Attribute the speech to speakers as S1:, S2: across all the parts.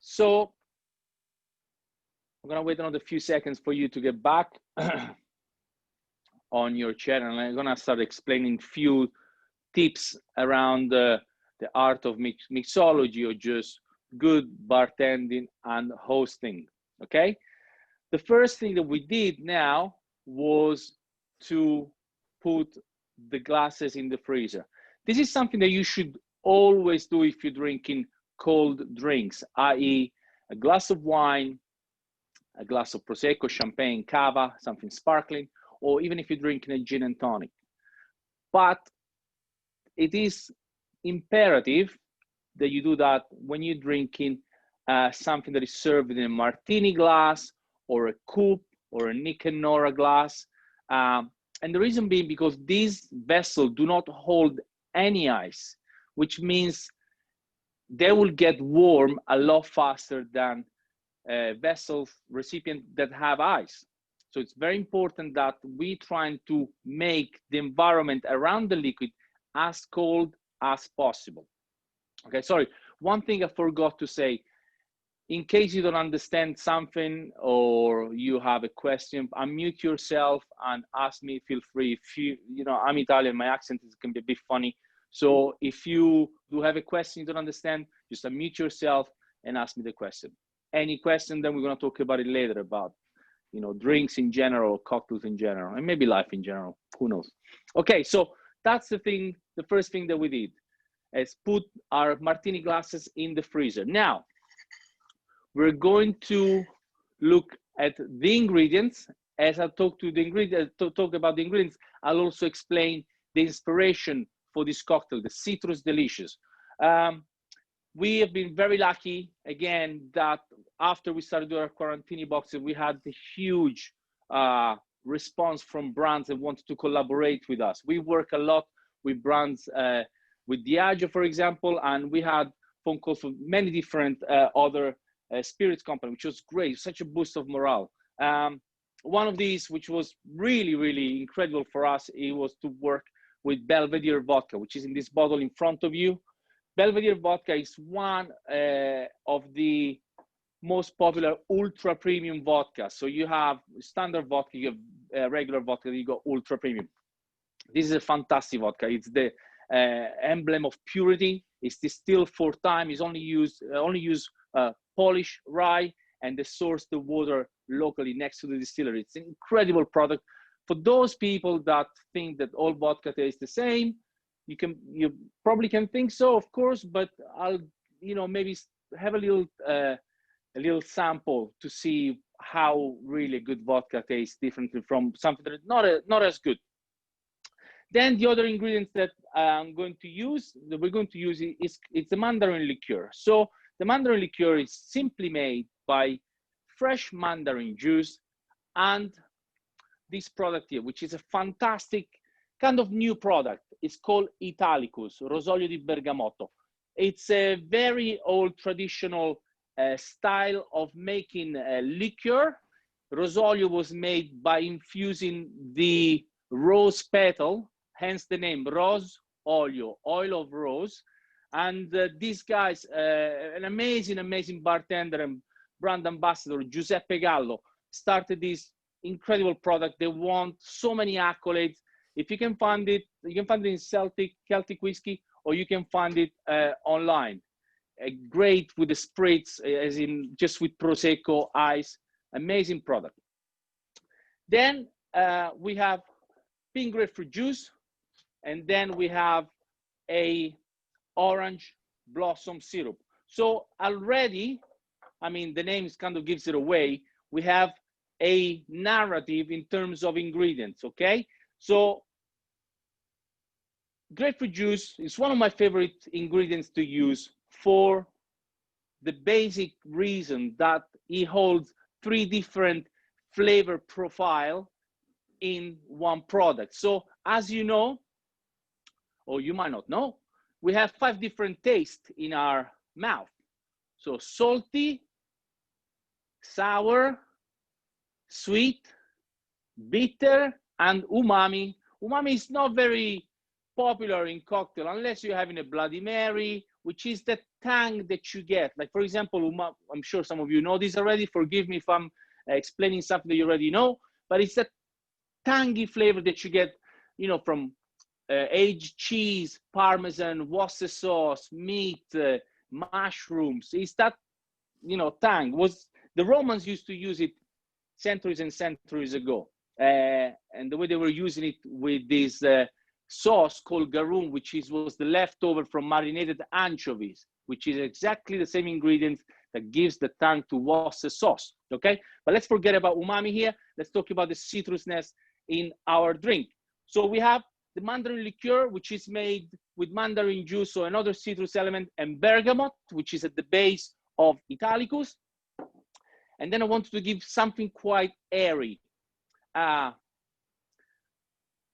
S1: So I'm gonna wait another few seconds for you to get back on your chair, and I'm gonna start explaining few tips around the art of mixology or just good bartending and hosting. Okay, the first thing that we did now was to put the glasses in the freezer. This is something that you should always do if you're drinking cold drinks, i.e. a glass of wine, a glass of Prosecco, champagne, cava, something sparkling, or even if you're drinking a gin and tonic. But it is imperative that you do that when you're drinking something that is served in a martini glass or a coupe or a Nick and Nora glass. And the reason being because these vessels do not hold any ice, which means they will get warm a lot faster than vessels, recipients that have ice. So it's very important that we trying to make the environment around the liquid as cold as possible. Okay, sorry, one thing I forgot to say, in case you don't understand something or you have a question, unmute yourself and ask me, feel free. If you know, I'm Italian, my accent can be a bit funny. So if you do have a question you don't understand, just unmute yourself and ask me the question. Any question, then we're gonna talk about it later about, you know, drinks in general, cocktails in general, and maybe life in general, who knows. Okay, so that's the thing, the first thing that we did is put our martini glasses in the freezer. Now, we're going to look at the ingredients. As I talk about the ingredients, I'll also explain the inspiration for this cocktail, the Citrus Delicious. We have been very lucky, again, that after we started doing our quarantini boxes, we had the huge response from brands that wanted to collaborate with us. We work a lot with brands, with Diageo, for example, and we had phone calls from many different other spirits company, which was great, such a boost of morale. One of these, which was really, really incredible for us, it was to work with Belvedere vodka, which is in this bottle in front of you. Belvedere vodka is one of the most popular ultra premium vodka. So you have standard vodka, you have regular vodka, you got ultra premium. This is a fantastic vodka. It's the emblem of purity. It's distilled 4 times. It's only use Polish rye, and they source the water locally next to the distillery. It's an incredible product. For those people that think that all vodka tastes the same, you probably can think so, of course, but I'll, you know, maybe have a little sample to see how really good vodka tastes differently from something that is not as good. Then the other ingredients that we're going to use is the mandarin liqueur. So the mandarin liqueur is simply made by fresh mandarin juice and this product here, which is a fantastic kind of new product. It's called Italicus, Rosolio di Bergamotto. It's a very old traditional style of making liqueur. Rosolio was made by infusing the rose petal, hence the name Rose Olio, oil of rose. And these guys, an amazing bartender and brand ambassador, Giuseppe Gallo, started this incredible product. They won so many accolades. If you can find it, you can find it in Celtic whiskey, or you can find it online. Great with the spritz, as in just with Prosecco, ice, amazing product. Then we have pink grapefruit juice, and then we have a orange blossom syrup. So already, I mean, the name kind of gives it away. We have a narrative in terms of ingredients, okay? So grapefruit juice is one of my favorite ingredients to use for the basic reason that it holds 3 different flavor profile in one product. So as you know, or you might not know, we have 5 different tastes in our mouth. So salty, sour, sweet, bitter, and umami. Umami is not very popular in cocktail unless you're having a Bloody Mary which is the tang that you get. Like, for example, I'm sure some of you know this already. Forgive me if I'm explaining something that you already know, but it's that tangy flavor that you get, you know, from aged cheese, Parmesan, Worcester sauce, meat, mushrooms. It's that, you know, tang. The Romans used to use it centuries and centuries ago. And the way they were using it with this sauce called garum, which was the leftover from marinated anchovies, which is exactly the same ingredient that gives the tang to Worcester sauce, okay? But let's forget about umami here. Let's talk about the citrusness in our drink. So we have the mandarin liqueur, which is made with mandarin juice or another citrus element, and bergamot, which is at the base of Italicus. And then I wanted to give something quite airy.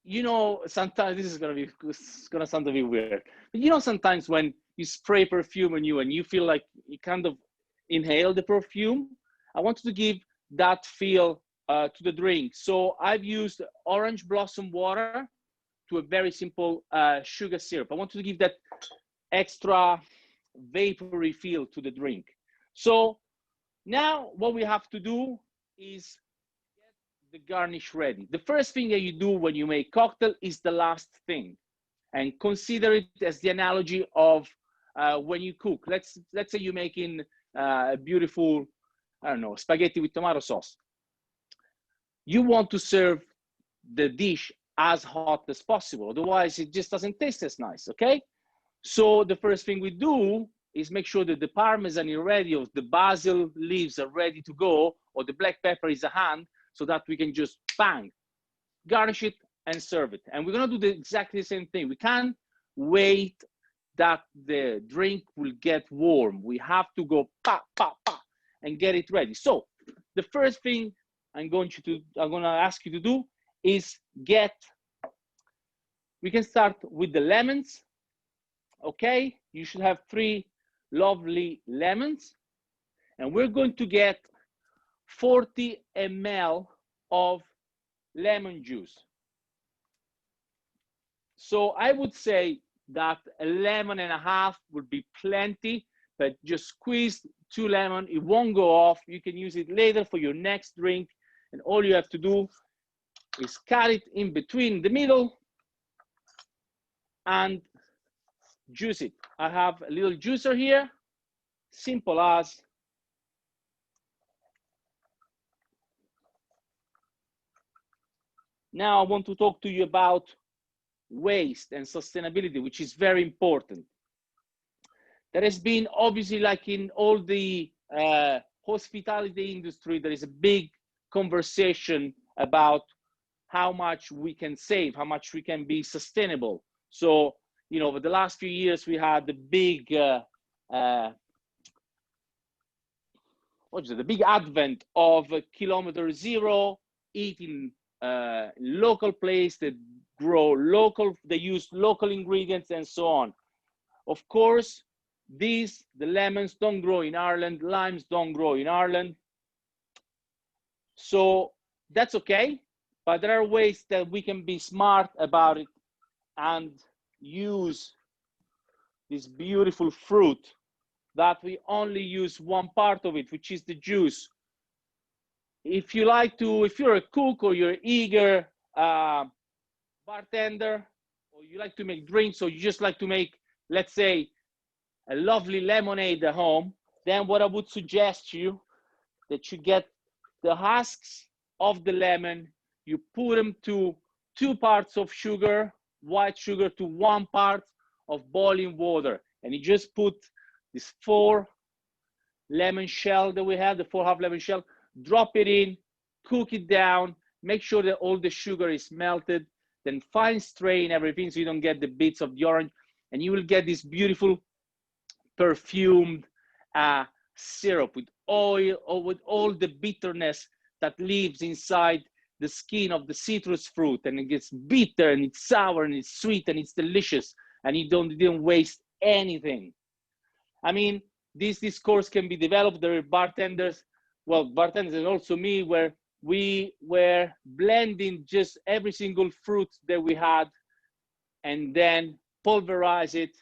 S1: You know, sometimes this is gonna sound a bit weird, but you know, sometimes when you spray perfume on you and you feel like you kind of inhale the perfume, I wanted to give that feel to the drink. So I've used orange blossom water to a very simple sugar syrup. I wanted to give that extra vapory feel to the drink. So now what we have to do is the garnish ready. The first thing that you do when you make cocktail is the last thing, and consider it as the analogy of when you cook. Let's say you're making a beautiful, I don't know, spaghetti with tomato sauce. You want to serve the dish as hot as possible, otherwise it just doesn't taste as nice, okay? So the first thing we do is make sure that the Parmesan is ready, or the basil leaves are ready to go, or the black pepper is at hand, so that we can just bang, garnish it and serve it. And we're gonna do exactly the same thing. We can't wait that the drink will get warm. We have to go pa, pa, pa, and get it ready. So the first thing I'm gonna ask you to do is we can start with the lemons, okay? You should have 3 lovely lemons, and we're going to get 40 ml of lemon juice. So I would say that a lemon and a half would be plenty, but just squeeze 2 lemons. It won't go off. You can use it later for your next drink, and all you have to do is cut it in between the middle and juice it. I have a little juicer here, simple as. Now I want to talk to you about waste and sustainability, which is very important. There has been, obviously, like in all the hospitality industry, there is a big conversation about how much we can save, how much we can be sustainable. So, you know, over the last few years, we had the big, the big advent of kilometer zero, eating local place, that grow local, they use local ingredients and so on. Of course, the lemons don't grow in Ireland, limes don't grow in Ireland. So that's okay, but there are ways that we can be smart about it and use this beautiful fruit that we only use one part of it, which is the juice. If you're a cook or you're eager bartender, or you like to make drinks, or you just like to make, let's say, a lovely lemonade at home, then what I would suggest you, that you get the husks of the lemon, you put them to 2 parts of sugar, white sugar, to 1 part of boiling water, and you just put this 4 lemon shell that we have, the 4 half lemon shell, drop it in, cook it down, make sure that all the sugar is melted, then fine strain everything so you don't get the bits of the orange, and you will get this beautiful perfumed syrup with oil, or with all the bitterness that lives inside the skin of the citrus fruit, and it gets bitter and it's sour and it's sweet and it's delicious, and you didn't waste anything. I mean, this course can be developed. There are bartenders and also me, where we were blending just every single fruit that we had, and then pulverize it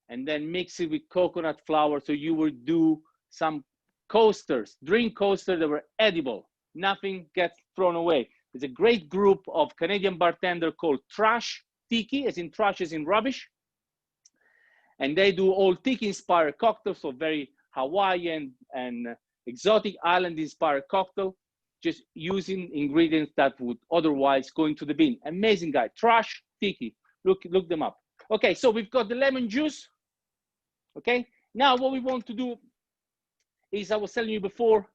S1: and then mix it with coconut flour. So you will do some coasters, drink coasters that were edible. Nothing gets thrown away. There's a great group of Canadian bartenders called Trash Tiki, as in trash as in rubbish. And they do all tiki-inspired cocktails, so very Hawaiian and exotic island-inspired cocktail, just using ingredients that would otherwise go into the bin. Amazing guy, Trash Tiki. Look them up. Okay, so we've got the lemon juice. Okay, now what we want to do is, I was telling you before,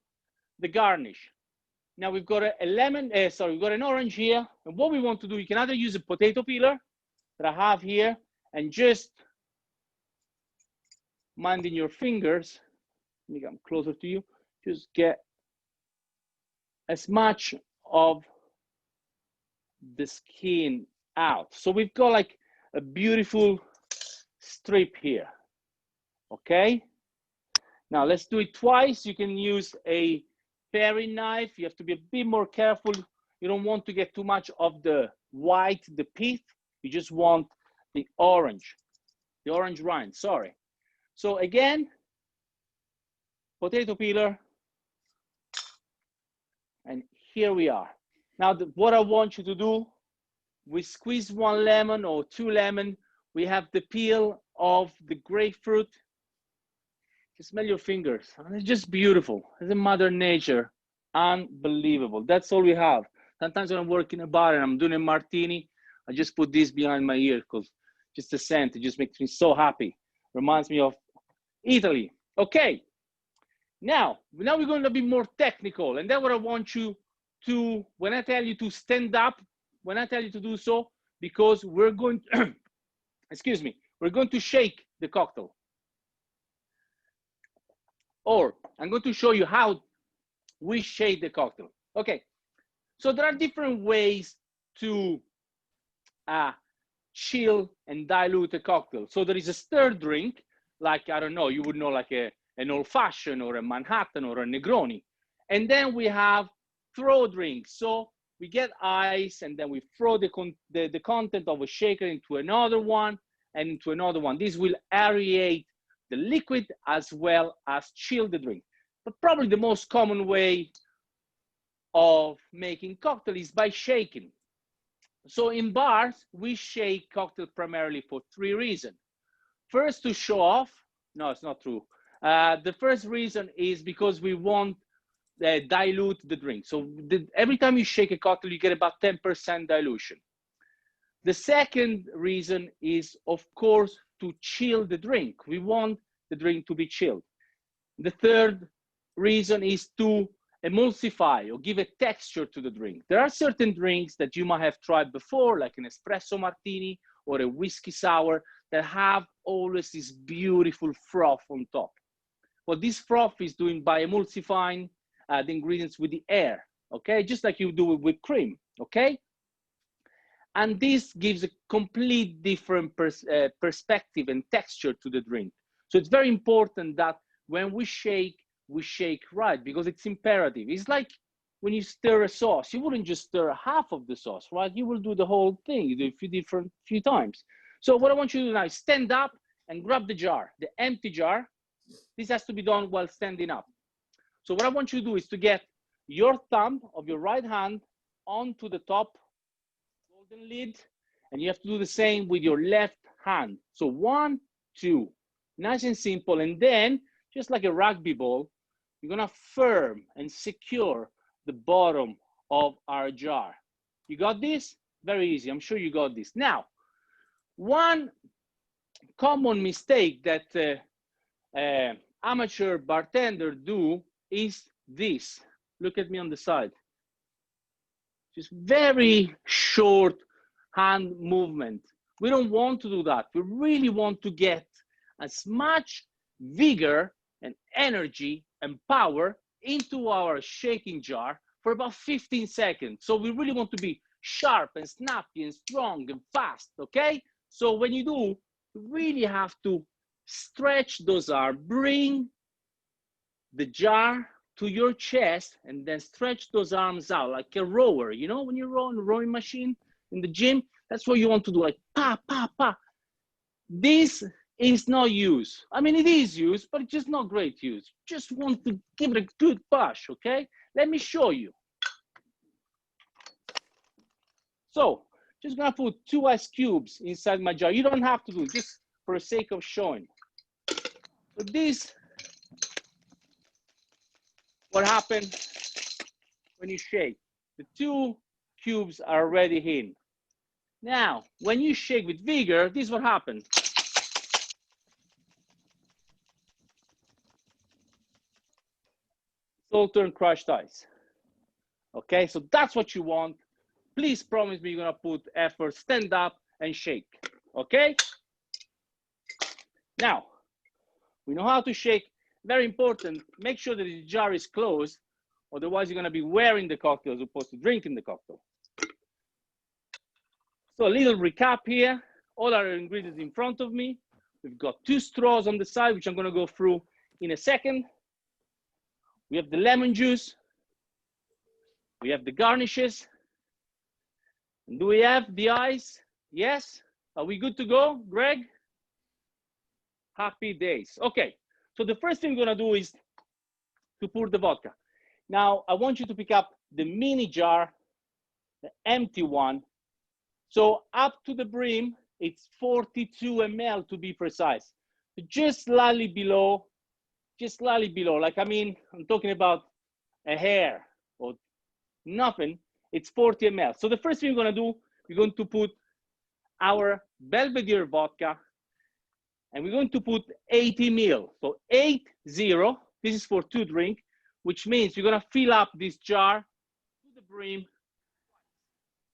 S1: the garnish. Now we've got we've got an orange here, and what we want to do, you can either use a potato peeler that I have here, and just minding your fingers, let me come closer to you, just get as much of the skin out. So we've got like a beautiful strip here, okay? Now let's do it twice. You can use a paring knife. You have to be a bit more careful. You don't want to get too much of the white, the pith. You just want the orange rind, sorry. So again, potato peeler, and here we are. Now what I want you to do, we squeeze 1 lemon or 2 lemon. We have the peel of the grapefruit. Just smell your fingers. It's just beautiful. It's a Mother Nature. Unbelievable. That's all we have. Sometimes when I'm working in a bar and I'm doing a martini, I just put this behind my ear because just the scent, it just makes me so happy. Reminds me of Italy. Okay. Now we're going to be more technical. And then what I want you to, when I tell you to stand up, when I tell you to do so, because we're going to, excuse me, we're going to shake the cocktail. Or I'm going to show you how we shake the cocktail. Okay, so there are different ways to chill and dilute a cocktail. So there is a stir drink, like, I don't know, you would know, like an old fashioned or a Manhattan or a Negroni. And then we have throw drinks. So we get ice and then we throw the content of a shaker into another one and into another one. This will aerate the liquid as well as chill the drink. But probably the most common way of making cocktail is by shaking. So in bars, we shake cocktail primarily for 3 reasons. First, to show off. No, it's not true. The first reason is because we want dilute the drink. So every time you shake a cocktail, you get about 10% dilution. The second reason is, of course, to chill the drink. We want the drink to be chilled. The third reason is to emulsify or give a texture to the drink. There are certain drinks that you might have tried before, like an espresso martini or a whiskey sour, that have always this beautiful froth on top. What this froth is doing by emulsifying the ingredients with the air, okay? Just like you do it with cream, okay? And this gives a complete different perspective and texture to the drink. So it's very important that when we shake right, because it's imperative. It's like when you stir a sauce, you wouldn't just stir half of the sauce, right? You will do the whole thing. You do a few times. So what I want you to do now is stand up and grab the jar, the empty jar. This has to be done while standing up. So what I want you to do is to get your thumb of your right hand onto the top golden lid, and you have to do the same with your left hand. So 1, 2, nice and simple. And then, just like a rugby ball, you're gonna firm and secure the bottom of our jar. You got this? Very easy. I'm sure you got this. Now, one common mistake that amateur bartenders do is this. Look at me on the side. Just very short hand movement. We don't want to do that. We really want to get as much vigor and energy and power into our shaking jar for about 15 seconds. So we really want to be sharp and snappy and strong and fast, okay? So when you do, you really have to stretch those arms, bring the jar to your chest and then stretch those arms out like a rower. You know, when you row on a rowing machine in the gym, that's what you want to do, like pa, pa, pa. This is not used. I mean, it is used, but it's just not great use. Just want to give it a good push, okay? Let me show you. So, just gonna put 2 ice cubes inside my jar. You don't have to do it, just for the sake of showing. So this, what happens when you shake. The 2 cubes are already in. Now, when you shake with vigor, this is what happens. It's all turn crushed ice. Okay, so that's what you want. Please promise me you're gonna put effort, stand up and shake, okay? Now, we know how to shake. Very important, make sure that the jar is closed, otherwise you're gonna be wearing the cocktail as opposed to drinking the cocktail. So a little recap here, all our ingredients in front of me. We've got 2 straws on the side, which I'm gonna go through in a second. We have the lemon juice. We have the garnishes. And do we have the ice? Yes. Are we good to go, Greg? Happy days. Okay, so the first thing we're gonna do is to pour the vodka. Now, I want you to pick up the mini jar, the empty one. So up to the brim, it's 42 ml to be precise. Just slightly below, like, I mean, I'm talking about a hair or nothing, it's 40 ml. So the first thing we're gonna do, we're going to put our Belvedere vodka, and we're going to put 80 ml. So 80, this is for 2 drinks, which means you're gonna fill up this jar to the brim,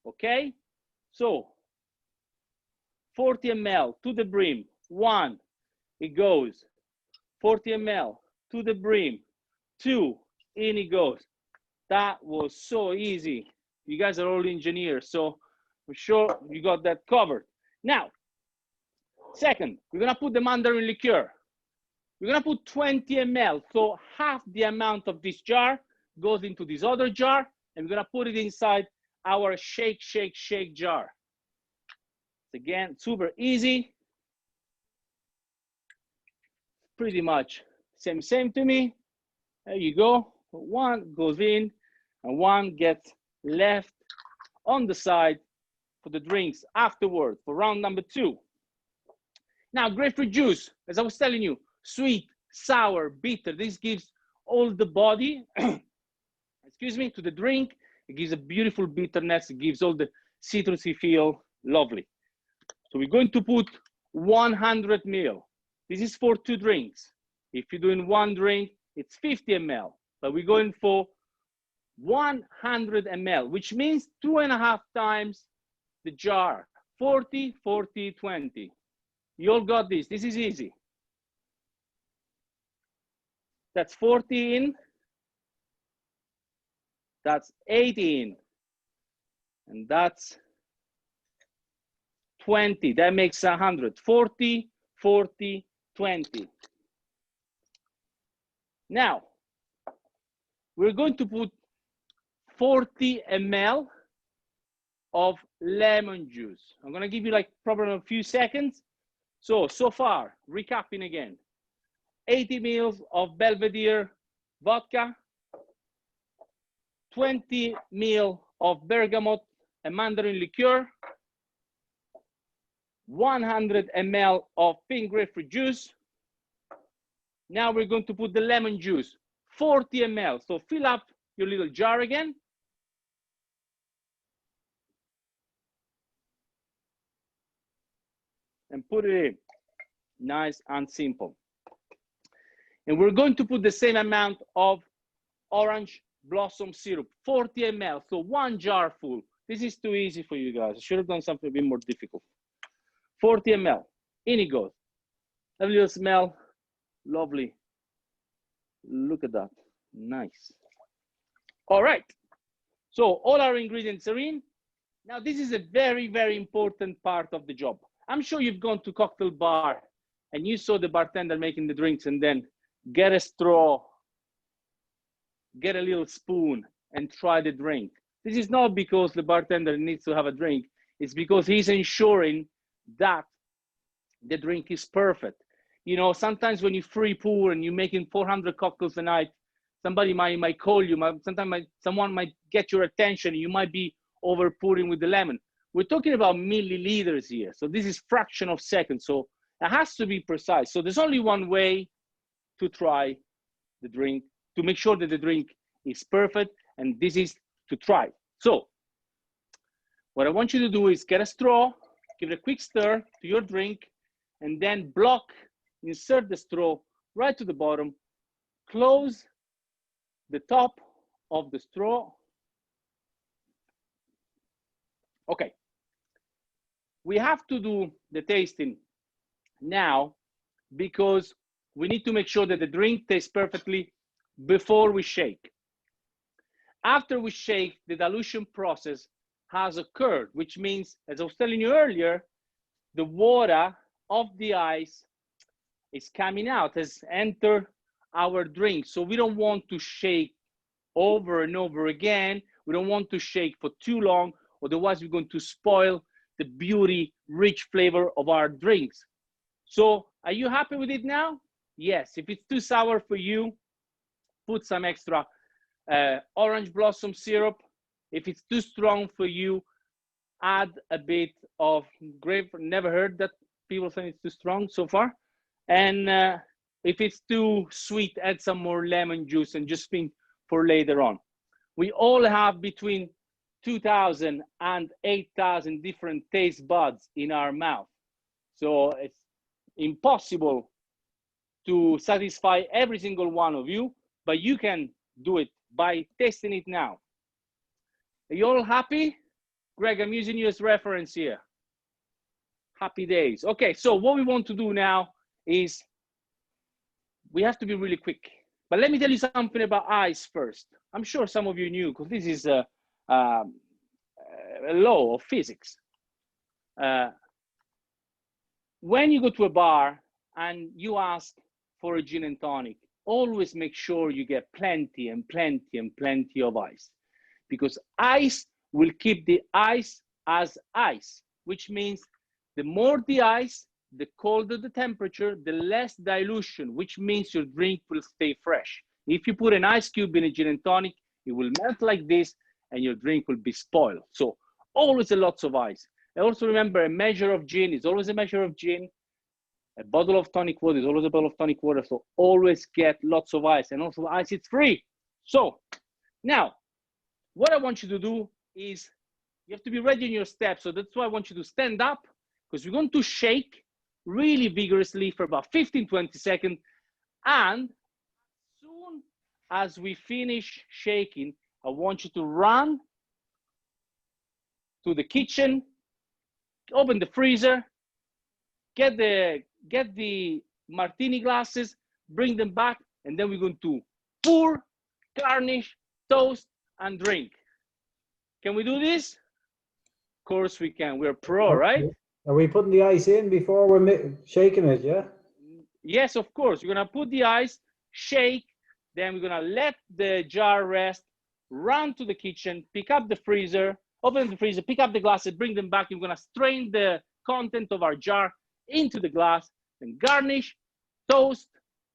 S1: okay? So 40 ml to the brim, 1, it goes. 40 ml to the brim, 2, in it goes. That was so easy. You guys are all engineers, so I'm sure you got that covered. Now, second, we're gonna put the mandarin liqueur. We're gonna put 20 ml, so half the amount of this jar goes into this other jar, and we're gonna put it inside our shake, shake, shake jar. Again, super easy. Pretty much same to me. There you go. 1 goes in, and 1 gets left on the side for the drinks afterward for round number 2. Now, grapefruit juice, as I was telling you, sweet, sour, bitter. This gives all the body, excuse me, to the drink. It gives a beautiful bitterness. It gives all the citrusy feel. Lovely. So we're going to put 100 ml. This is for 2 drinks. If you're doing 1 drink, it's 50 ml. But we're going for 100 ml, which means 2.5 times the jar. 40, 40, 20. You all got this. This is easy. That's 40 in. That's 80 in. And that's 20. That makes 100. 40, 40, 20. Now, we're going to put 40 ml of lemon juice. I'm gonna give you like probably a few seconds. So far, recapping again, 80 ml of Belvedere vodka, 20 ml of bergamot and mandarin liqueur, 100 ml of pink grapefruit juice. Now we're going to put the lemon juice, 40 ml. So fill up your little jar again. And put it in, nice and simple. And we're going to put the same amount of orange blossom syrup, 40 ml, so 1 jar full. This is too easy for you guys. I should have done something a bit more difficult. 40 ml, in it goes. Have a little smell, lovely. Look at that, nice. All right, so all our ingredients are in. Now this is a very, very important part of the job. I'm sure you've gone to cocktail bar and you saw the bartender making the drinks and then get a straw, get a little spoon and try the drink. This is not because the bartender needs to have a drink. It's because he's ensuring that the drink is perfect. You know, sometimes when you free pour and you're making 400 cocktails a night, somebody might call you, someone might get your attention, you might be over pouring with the lemon. We're talking about milliliters here. So this is fraction of seconds. So it has to be precise. So there's only one way to try the drink, to make sure that the drink is perfect, and this is to try. So what I want you to do is get a straw, give it a quick stir to your drink, and then insert the straw right to the bottom, close the top of the straw. Okay, we have to do the tasting now because we need to make sure that the drink tastes perfectly before we shake. After we shake, the dilution process has occurred, which means, as I was telling you earlier, the water of the ice is coming out, has entered our drink. So we don't want to shake over and over again. We don't want to shake for too long, otherwise we're going to spoil the beauty, rich flavor of our drinks. So are you happy with it now? Yes. If it's too sour for you, put some extra orange blossom syrup. If it's too strong for you, add a bit of grape. Never heard that people saying it's too strong so far. And if it's too sweet, add some more lemon juice and just think for later on. We all have between 2,000 and 8,000 different taste buds in our mouth. So it's impossible to satisfy every single one of you, but you can do it by tasting it now. Are you all happy? Greg, I'm using you as reference here. Happy days. Okay, so what we want to do now is we have to be really quick. But let me tell you something about ice first. I'm sure some of you knew, because this is a law of physics. When you go to a bar and you ask for a gin and tonic, always make sure you get plenty and plenty and plenty of ice, because ice will keep the ice as ice, which means the more the ice, the colder the temperature, the less dilution, which means your drink will stay fresh. If you put an ice cube in a gin and tonic, it will melt like this and your drink will be spoiled. So always a lots of ice. And also remember, a measure of gin is always a measure of gin. A bottle of tonic water is always a bottle of tonic water. So always get lots of ice, and also ice is free. So now what I want you to do is you have to be ready in your steps. So that's why I want you to stand up, because we're going to shake really vigorously for about 15-20 seconds. And as soon as we finish shaking, I want you to run to the kitchen, open the freezer, get the martini glasses, bring them back, and then we're going to pour, garnish, toast, and drink. Can we do this? Of course we can. We're pro, right?
S2: Are we putting the ice in before we're shaking it, yeah?
S1: Yes, of course. We're gonna put the ice, shake, then we're gonna let the jar rest, run to the kitchen, pick up the freezer, open the freezer, pick up the glasses, bring them back. We're gonna strain the content of our jar into the glass, then garnish, toast,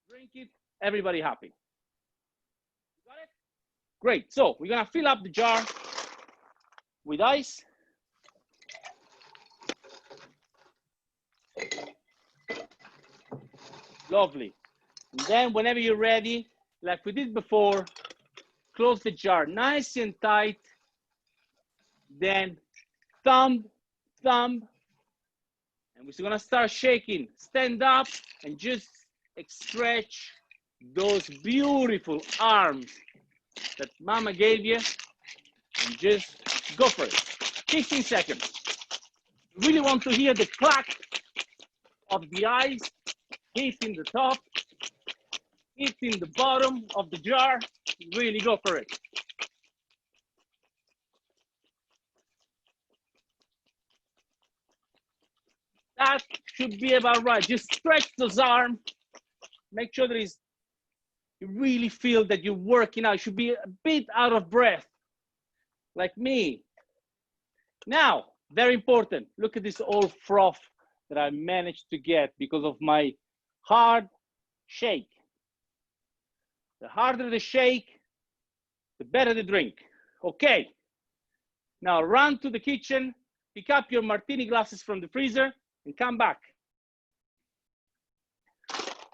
S1: drink it, everybody happy. Got it? Great. So we're gonna fill up the jar with ice. Lovely. And then whenever you're ready, like we did before, close the jar nice and tight. Then thumb, and we're gonna start shaking. Stand up and just stretch those beautiful arms that Mama gave you, and just go for it. 15 seconds. You really want to hear the clack of the ice hitting the top, hitting the bottom of the jar. Really go for it. That should be about right. Just stretch those arms. Make sure that you really feel that you're working out. You should be a bit out of breath, like me. Now, very important. Look at this old froth that I managed to get because of my hard shake. The harder the shake, the better the drink. Okay, now run to the kitchen, pick up your martini glasses from the freezer and come back.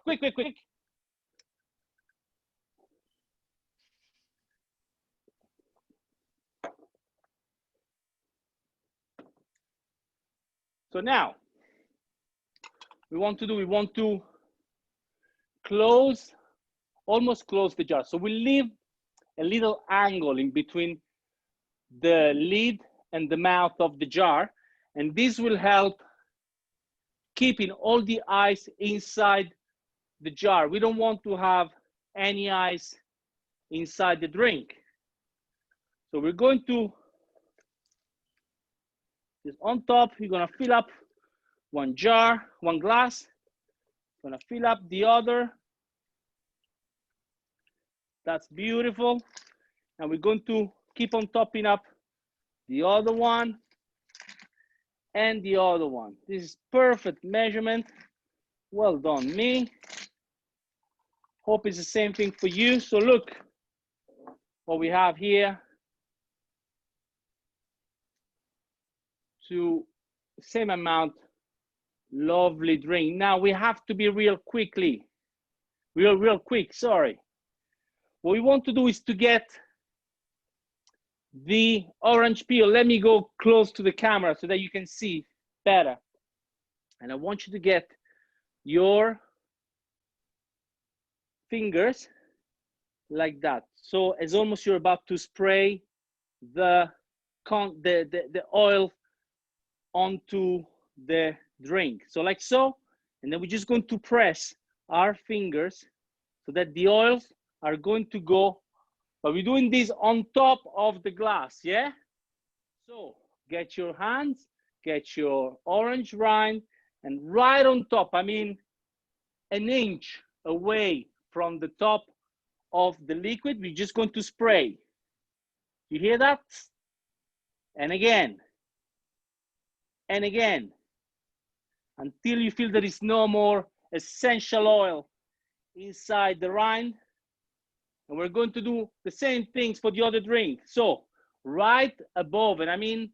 S1: Quick, quick, quick. So now, we want to close, almost close the jar. So we leave a little angle in between the lid and the mouth of the jar, and this will help keeping all the ice inside the jar. We don't want to have any ice inside the drink. So we're going to, just on top, you're gonna fill up one jar, one glass, gonna fill up the other. That's beautiful. And we're going to keep on topping up the other one and the other one. This is perfect measurement. Well done, me. Hope it's the same thing for you. So look what we have here. To same amount, lovely drink. Now we have to be real quick, sorry. What we want to do is to get the orange peel. Let me go close to the camera so that you can see better. And I want you to get your fingers like that. So it's almost you're about to spray the oil onto the drink. So like so, and then we're just going to press our fingers so that the oils are going to go, but we're doing this on top of the glass, yeah? So get your hands, get your orange rind, and right on top, I mean an inch away from the top of the liquid, we're just going to spray. You hear that? And again, and again, until you feel there is no more essential oil inside the rind. And we're going to do the same things for the other drink. So right above, and I mean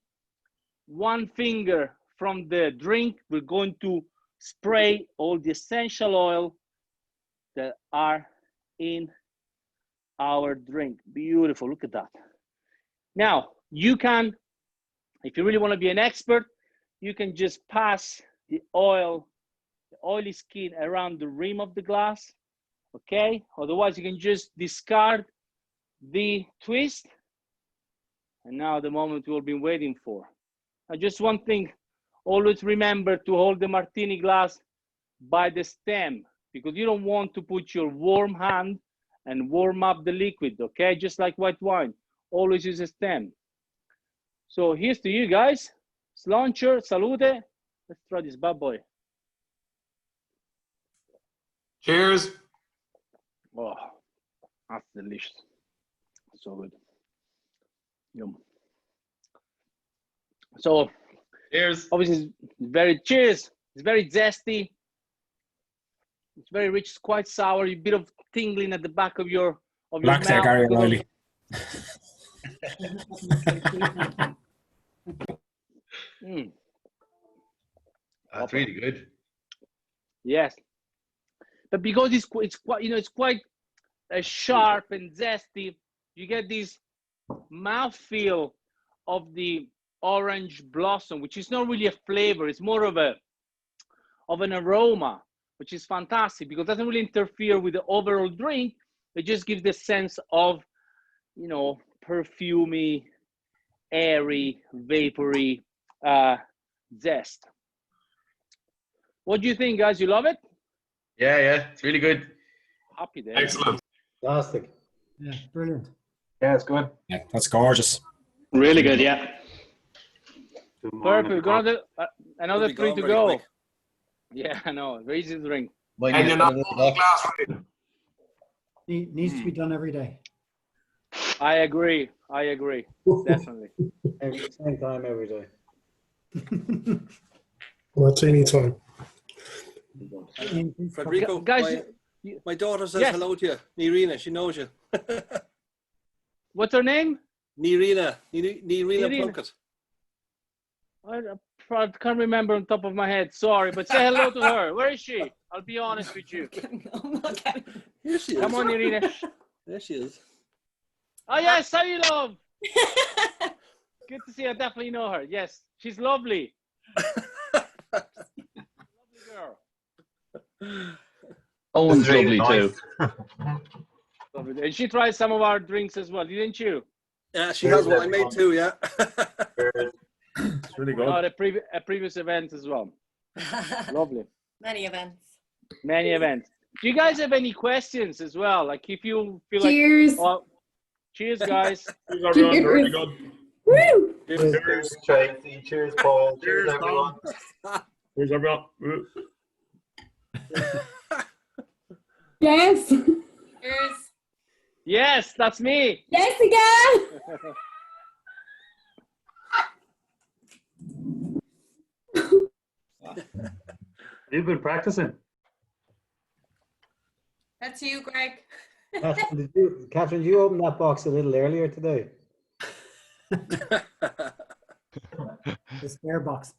S1: 1 finger from the drink, we're going to spray all the essential oil that are in our drink. Beautiful, look at that. Now, you can, if you really want to be an expert, you can just pass the oil, the oily skin around the rim of the glass, okay? Otherwise, you can just discard the twist. And now the moment we've been waiting for. Now, just one thing, always remember to hold the martini glass by the stem because you don't want to put your warm hand and warm up the liquid, okay? Just like white wine, always use a stem. So here's to you guys. Slauncher, salute. Let's try this bad boy.
S3: Cheers.
S1: Oh, that's delicious. So good. Yum. So,
S3: Cheers.
S1: obviously, it's very, cheers. It's very zesty. It's very rich. It's quite sour. A bit of tingling at the back of your
S4: Relax there,
S1: mouth.
S4: Gary O'Reilly.
S3: That's really good.
S1: Yes, but because it's quite, you know, it's quite sharp and zesty, you get this mouthfeel of the orange blossom, which is not really a flavor. It's more of an aroma, which is fantastic because it doesn't really interfere with the overall drink. It just gives the sense of, you know, perfumey, airy, vapory zest. What do you think, guys? You love it?
S3: Yeah, yeah, it's really good.
S1: Happy day.
S3: Excellent.
S2: Fantastic.
S5: Yeah, brilliant.
S3: Yeah, it's good.
S4: Yeah, that's gorgeous.
S6: Really good, yeah.
S1: Perfect. We've got another
S7: Be
S1: 3
S7: gone
S1: to
S7: very
S1: go.
S7: quick.
S1: Yeah, I know. Very easy to drink.
S3: And you're not glass right.
S5: Needs to be done every day.
S1: I agree. I agree. Definitely.
S2: Same time every day.
S4: What's any time?
S5: Ian, please cover-
S6: Federico,
S1: Guys,
S6: my daughter says
S1: Yes.
S6: hello to you. Nirina, she knows you.
S1: what's her name?
S6: Nirina
S1: Nirina.
S6: Plunkett.
S1: I can't remember on top of my head. Sorry, but say hello to her. Where is she? I'll be honest with you.
S7: I'm not getting.
S6: Here she is.
S1: Come on, Irina.
S6: There she is.
S1: Oh yes, how you love? Good to see. I definitely know her. Yes, she's lovely. Lovely girl.
S8: Owen's
S3: That's really
S8: lovely
S3: nice.
S8: too.
S1: Lovely. And she tried some of our drinks as well, didn't you?
S6: Yeah, she has what I made too, yeah.
S3: It's really
S1: Oh,
S3: good.
S1: a previous event as well. Lovely.
S7: Many events.
S1: Many events. Do you guys have any questions as well? Like if you feel
S9: Cheers.
S1: like, oh, cheers, guys.
S3: Cheers, everyone. Really good.
S9: Woo!
S3: Cheers, Tracy. Cheers, Paul. Cheers, everyone. Cheers, everyone.
S9: Yes.
S7: Cheers.
S1: Yes, that's me.
S9: Jessica.
S2: You've been practicing.
S7: That's you, Greg.
S2: Catherine, did you open that box a little earlier today?
S5: The spare box.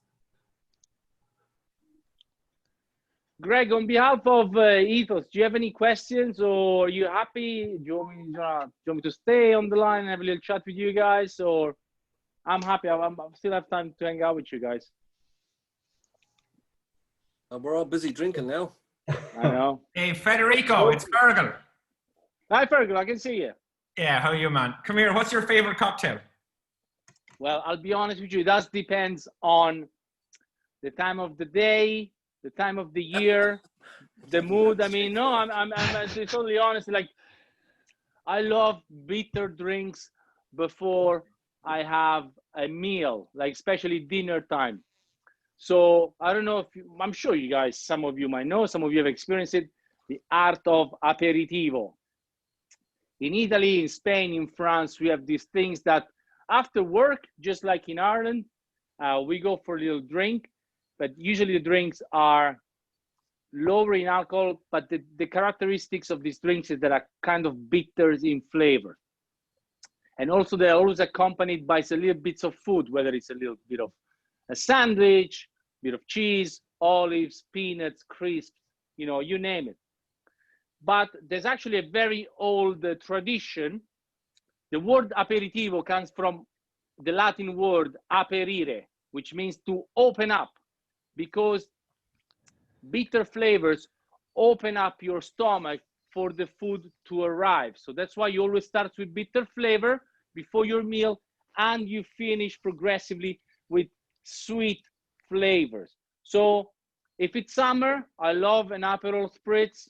S1: Greg, on behalf of Ethos, do you have any questions or are you happy? Do you want me to stay on the line and have a little chat with you guys? Or I'm happy. I still have time to hang out with you guys.
S6: We're all busy drinking now.
S1: I know.
S10: Hey, Federico, it's Fergal.
S1: Hi, Fergal. I can see you.
S10: Yeah, how are you, man? Come here. What's your favorite cocktail?
S1: Well, I'll be honest with you. That depends on the time of the day, the time of the year, the mood. I mean, no, I'm totally honest. Like, I love bitter drinks before I have a meal, like especially dinner time. So I don't know if I'm sure you guys, some of you might know, some of you have experienced it, the art of aperitivo. In Italy, in Spain, in France, we have these things that after work, just like in Ireland, we go for a little drink, but usually the drinks are lower in alcohol, but the characteristics of these drinks is that are kind of bitters in flavor. And also they're always accompanied by a little bits of food, whether it's a little bit of a sandwich, bit of cheese, olives, peanuts, crisps, you know, you name it. But there's actually a very old tradition. The word aperitivo comes from the Latin word aperire, which means to open up, because bitter flavors open up your stomach for the food to arrive. So that's why you always start with bitter flavor before your meal, and you finish progressively with sweet flavors. So if it's summer, I love an Aperol Spritz.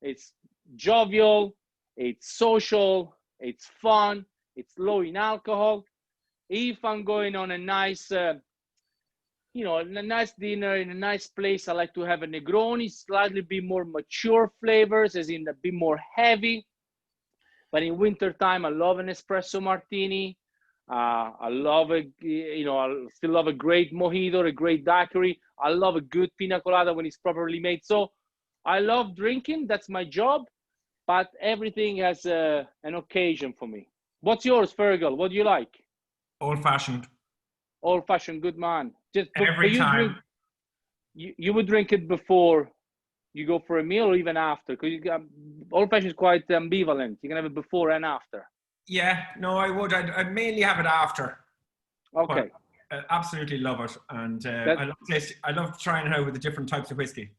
S1: It's jovial, it's social, it's fun, it's low in alcohol. If I'm going on a nice, you know, a nice dinner in a nice place, I like to have a Negroni, slightly bit more mature flavors, as in a bit more heavy. But in winter time, I love an espresso martini. I love I still love a great mojito, a great daiquiri. I love a good pina colada when it's properly made. So I love drinking. That's my job. But everything has an occasion for me. What's yours, Fergal? What do you like?
S10: Old-fashioned.
S1: Old-fashioned, good man. Just
S10: Every
S1: you
S10: time.
S1: you would drink it before you go for a meal or even after? Because old-fashioned is quite ambivalent. You can have it before and after.
S10: Yeah, no, I would. I'd mainly have it after.
S1: Okay.
S10: But I absolutely love it. And I love trying it out with the different types of whiskey.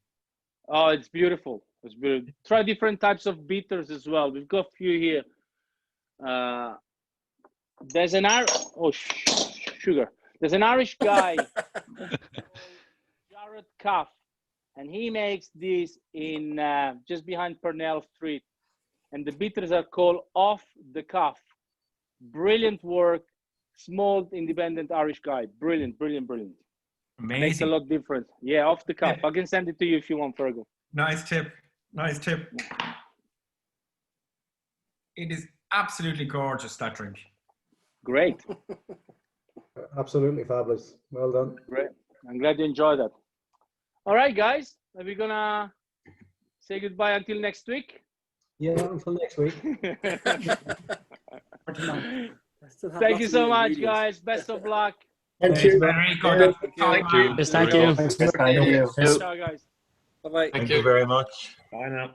S1: Oh, it's beautiful. It's beautiful. Try different types of bitters as well. We've got a few here. There's an sugar. There's an Irish guy, Jared Cuff, and he makes this in just behind Purnell Street. And the bitters are called Off the Cuff. Brilliant work. Small, independent Irish guy. Brilliant, brilliant, brilliant.
S10: Amazing.
S1: Makes a lot different. Yeah, Off the Cuff. I can send it to you if you want, Fergal.
S10: Nice tip. Nice tip. It is absolutely gorgeous, that drink.
S1: Great.
S2: Absolutely fabulous. Well done.
S1: Great. I'm glad you enjoyed that. All right, guys, are we gonna say goodbye until next week?
S2: Yeah, until next week.
S1: Thank you so much, guys. Best of luck.
S2: Thank you.
S10: Very good.
S6: Thank you.
S4: Yes, thank you.
S3: Thank you.
S1: Ciao, guys.
S6: Bye-bye.
S3: Thank you very much.
S10: Bye now.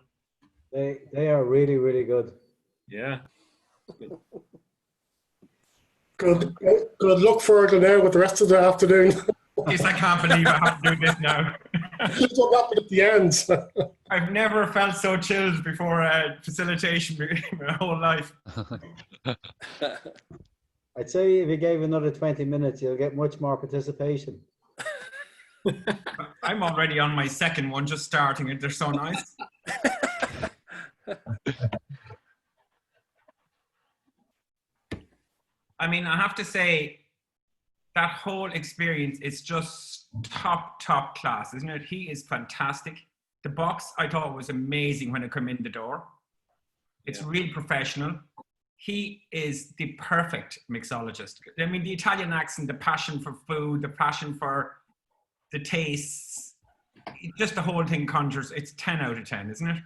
S2: They are really, really good.
S10: Yeah.
S8: Good luck for it now with the rest of the afternoon.
S10: Yes, I can't believe I have to do this now.
S8: Just what happened at the end.
S10: I've never felt so chilled before facilitation my whole life.
S2: I'd say if you gave another 20 minutes, you'll get much more participation.
S10: I'm already on my second one, just starting it. They're so nice. I mean, I have to say, that whole experience is just top class, isn't it? He is fantastic. The box, I thought, was amazing when it came in the door. It's really professional. He is the perfect mixologist. I mean, the Italian accent, the passion for food, the passion for the tastes, just the whole thing conjures. It's 10 out of 10, isn't it?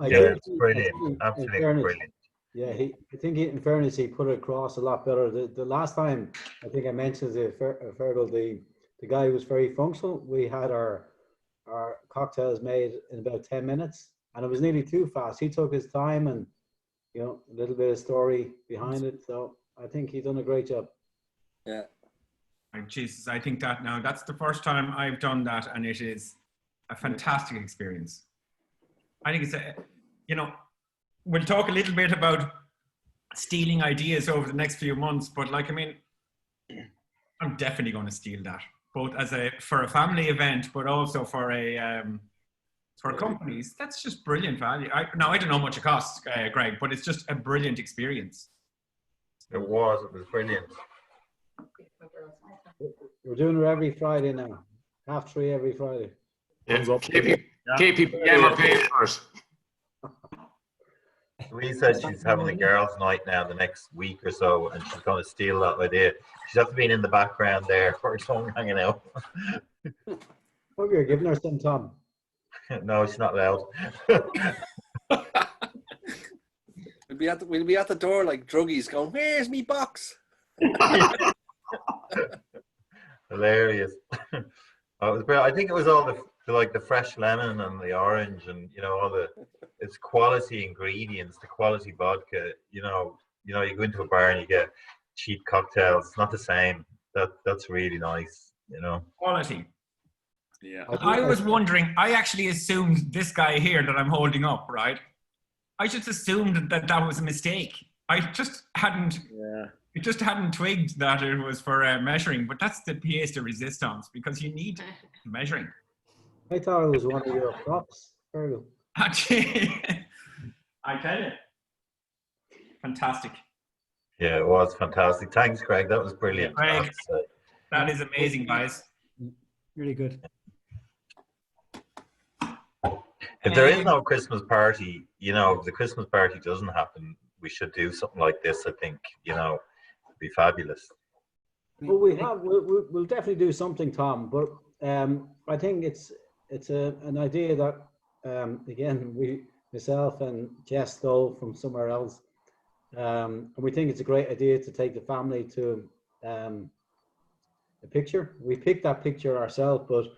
S3: It's brilliant. Absolutely brilliant.
S2: Yeah, I think in fairness, he put it across a lot better. The last time, I think I mentioned Fergal, the guy was very functional. We had our cocktails made in about 10 minutes, and it was nearly too fast. He took his time and, you know, a little bit of story behind it. So I think he's done a great job.
S6: Yeah.
S10: Jesus, I think that now, that's the first time I've done that, and it is a fantastic experience. I think it's we'll talk a little bit about stealing ideas over the next few months, but like, I mean, I'm definitely going to steal that, both for a family event, but also for companies. That's just brilliant value. I don't know how much it costs, Greg, but it's just a brilliant experience.
S3: It was brilliant.
S2: We're doing it every Friday now, 3:30 every Friday.
S4: KPPM are paying for it.
S3: Louise said she's having a girls' night now the next week or so, and she's going to steal that idea. She's have to be in the background there for someone hanging out.
S2: Hope you're giving her some time.
S3: No, she's not allowed.
S6: We'll be at the door like druggies going, "Where's me box?"
S3: Hilarious. Oh, it was brilliant. I think it was all the fresh lemon and the orange, and all it's quality ingredients, the quality vodka. You go into a bar and you get cheap cocktails. It's not the same. That's really nice.
S10: Quality.
S6: Yeah.
S10: I was wondering, I actually assumed this guy here that I'm holding up, right? I just assumed that was a mistake. I just hadn't.
S6: Yeah.
S10: It just hadn't twigged that it was for measuring, but that's the pièce de résistance, because you need measuring.
S2: I thought it was one of your props, Fergal.
S10: Actually, I tell you, fantastic.
S3: Yeah, it was fantastic. Thanks, Greg. That was brilliant.
S10: Greg, that is amazing, guys.
S5: Really good.
S3: If there is no Christmas party, if the Christmas party doesn't happen, we should do something like this. I think, it'd be fabulous.
S2: Well, we'll definitely do something, Tom. But I think it's an idea that again myself and Jess stole from somewhere else, and we think it's a great idea to take the family to a picture. We picked that picture ourselves, but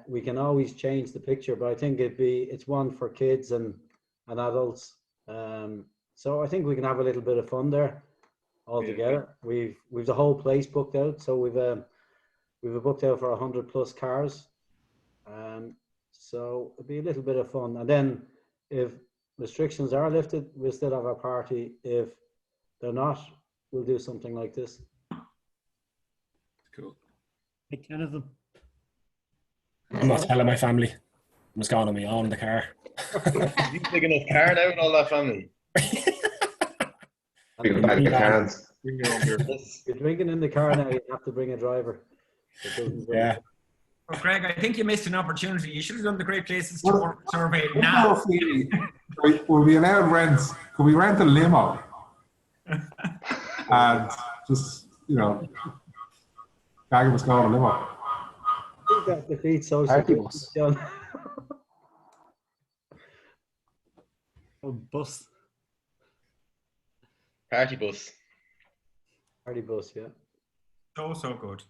S2: we can always change the picture. But I think it's one for kids and adults. So I think we can have a little bit of fun there all together. We've the whole place booked out, so we've a booked out for 100+ cars. So it'll be a little bit of fun. And then if restrictions are lifted, we'll still have our party. If they're not, we'll do something like this.
S6: Cool.
S5: Make 10 of them.
S4: I'm not telling my family. I'm just going on my own in the car.
S11: You big enough car now with all that family?
S2: Big
S11: bag of cans.
S2: You're drinking in the car now, you have to bring a driver.
S4: Yeah.
S10: Well, Greg, I think you missed an opportunity. You should have done the Great Places to Work survey now.
S12: Will we allowed rent? Could we rent a limo? And just, Gaggy was going a limo.
S2: that defeats social
S13: Party
S2: justice,
S13: bus.
S2: John.
S5: Oh, bus.
S11: Party bus.
S2: Party bus, yeah.
S10: So good.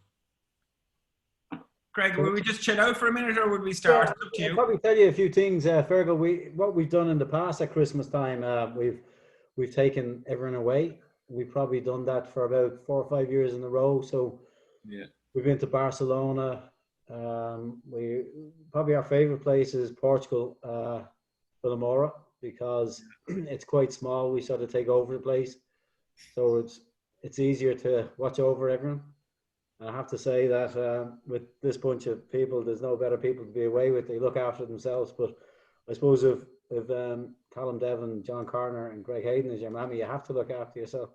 S10: Greg, will we just chill out for a minute or would we start? It's up to
S2: I'll
S10: you.
S2: probably tell you a few things, Fergal. What we've done in the past at Christmas time, we've taken everyone away. We've probably done that for about 4 or 5 years in a row. So
S6: Yeah.
S2: we've been to Barcelona. We probably our favorite place is Portugal, Vilamora, because it's quite small. We sort of take over the place, so it's easier to watch over everyone. I have to say that with this bunch of people, there's no better people to be away with. They look after themselves. But I suppose if Colin Devon, John Carner, and Greg Hayden is your mammy, you have to look after yourself.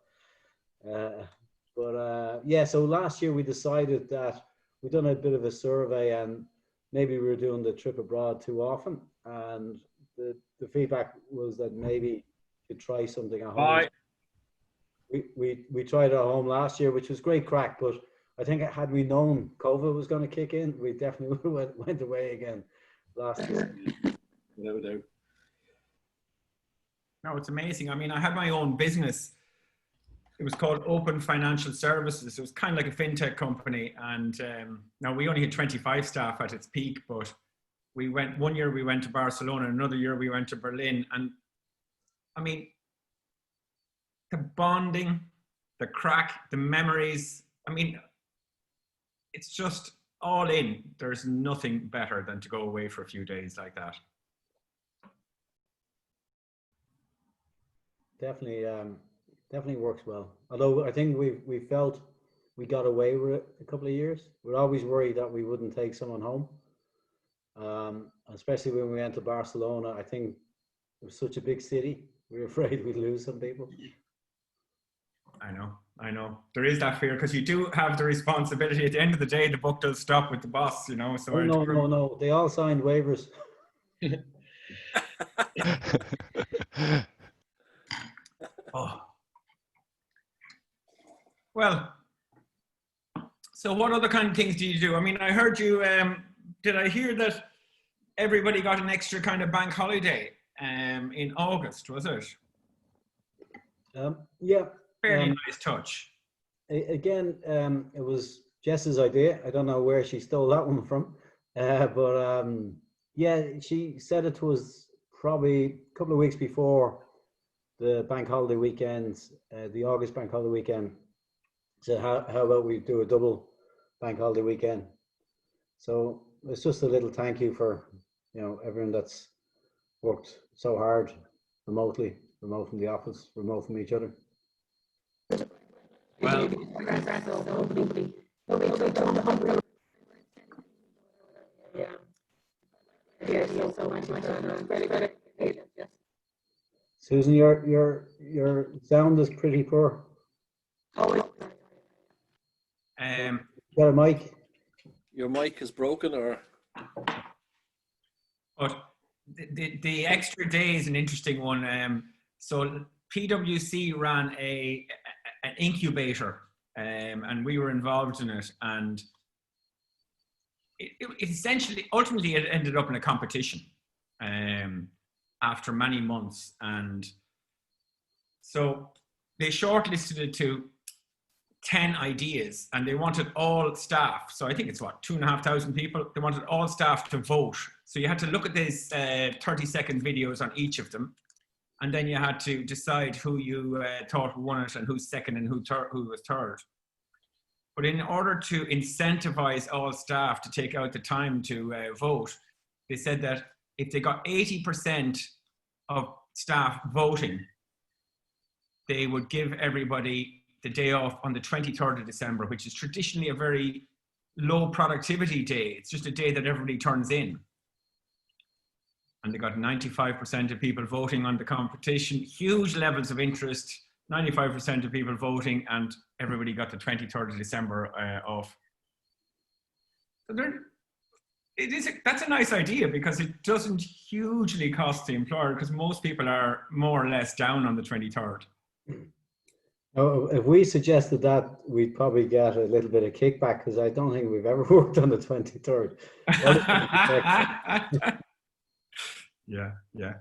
S2: Yeah, so last year we decided that we'd done a bit of a survey and maybe we were doing the trip abroad too often. And the feedback was that maybe you could try something at home.
S10: Bye.
S2: We tried it at home last year, which was great crack, but I think had we known COVID was going to kick in, we definitely would have went away again last year.
S6: Without a doubt.
S10: No, it's amazing. I mean, I had my own business. It was called Open Financial Services. It was kind of like a fintech company. And now we only had 25 staff at its peak, but we went, one year we went to Barcelona, another year we went to Berlin. And I mean, the bonding, the crack, the memories, I mean, it's just all in. There's nothing better than to go away for a few days like that.
S2: Definitely works well. Although I think we felt we got away with it a couple of years. We're always worried that we wouldn't take someone home, especially when we went to Barcelona. I think it was such a big city. We were afraid we'd lose some people.
S10: I know. There is that fear because you do have the responsibility. At the end of the day, the buck does stop with the boss, you know. So
S2: no. They all signed waivers.
S10: Oh. Well, so what other kind of things do you do? I mean, I heard you, did I hear that everybody got an extra kind of bank holiday in August, was it?
S2: Yeah.
S10: Fairly nice touch.
S2: Again, it was Jess's idea. I don't know where she stole that one from. But yeah, she said it was probably a couple of weeks before the bank holiday weekend, the August bank holiday weekend. So how about we do a double bank holiday weekend? So it's just a little thank you for, you know, everyone that's worked so hard remotely, remote from the office, remote from each other.
S10: Well,
S2: Susan, your sound is pretty poor. Got a mic?
S6: Your mic is broken, or?
S10: But the extra day is an interesting one. So PwC ran an incubator, and we were involved in it. And it essentially, ultimately, it ended up in a competition after many months. And so they shortlisted it to 10 ideas, and they wanted all staff. So I think it's what, 2,500 people. They wanted all staff to vote. So you had to look at these 30-second videos on each of them. And then you had to decide who you thought won it and who's second and who was third. But in order to incentivize all staff to take out the time to vote, they said that if they got 80% of staff voting, they would give everybody the day off on the 23rd of December, which is traditionally a very low productivity day. It's just a day that everybody turns in. And they got 95% of people voting on the competition, huge levels of interest, 95% of people voting, and everybody got the 23rd of December off. So that's a nice idea because it doesn't hugely cost the employer because most people are more or less down on the 23rd.
S2: Oh, if we suggested that, we'd probably get a little bit of kickback because I don't think we've ever worked on the 23rd. Or the 22nd.
S10: Yeah, yeah.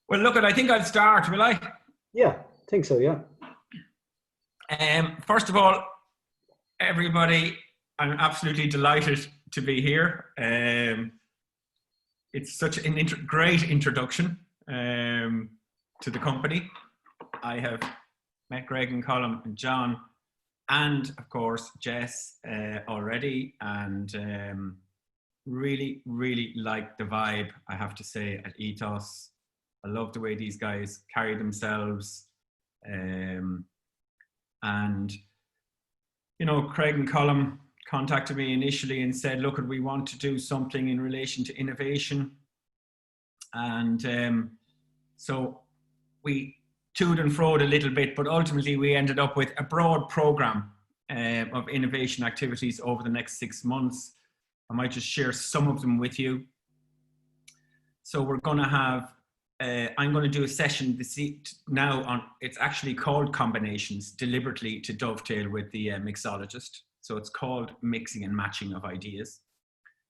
S10: Well, look, I think I'll start, will I?
S2: Yeah, I think so, yeah.
S10: First of all, everybody, I'm absolutely delighted to be here. It's such a great introduction to the company. I have met Greg and Colm and John and, of course, Jess already, and really, really like the vibe, I have to say, at Ethos. I love the way these guys carry themselves. And, you know, Craig and Colm contacted me initially and said, look, we want to do something in relation to innovation. And so we toed and froed a little bit, but ultimately we ended up with a broad program of innovation activities over the next 6 months. I might just share some of them with you. So we're going to have, I'm going to do a session now on, it's actually called Combinations, deliberately to dovetail with the mixologist. So it's called Mixing and Matching of Ideas.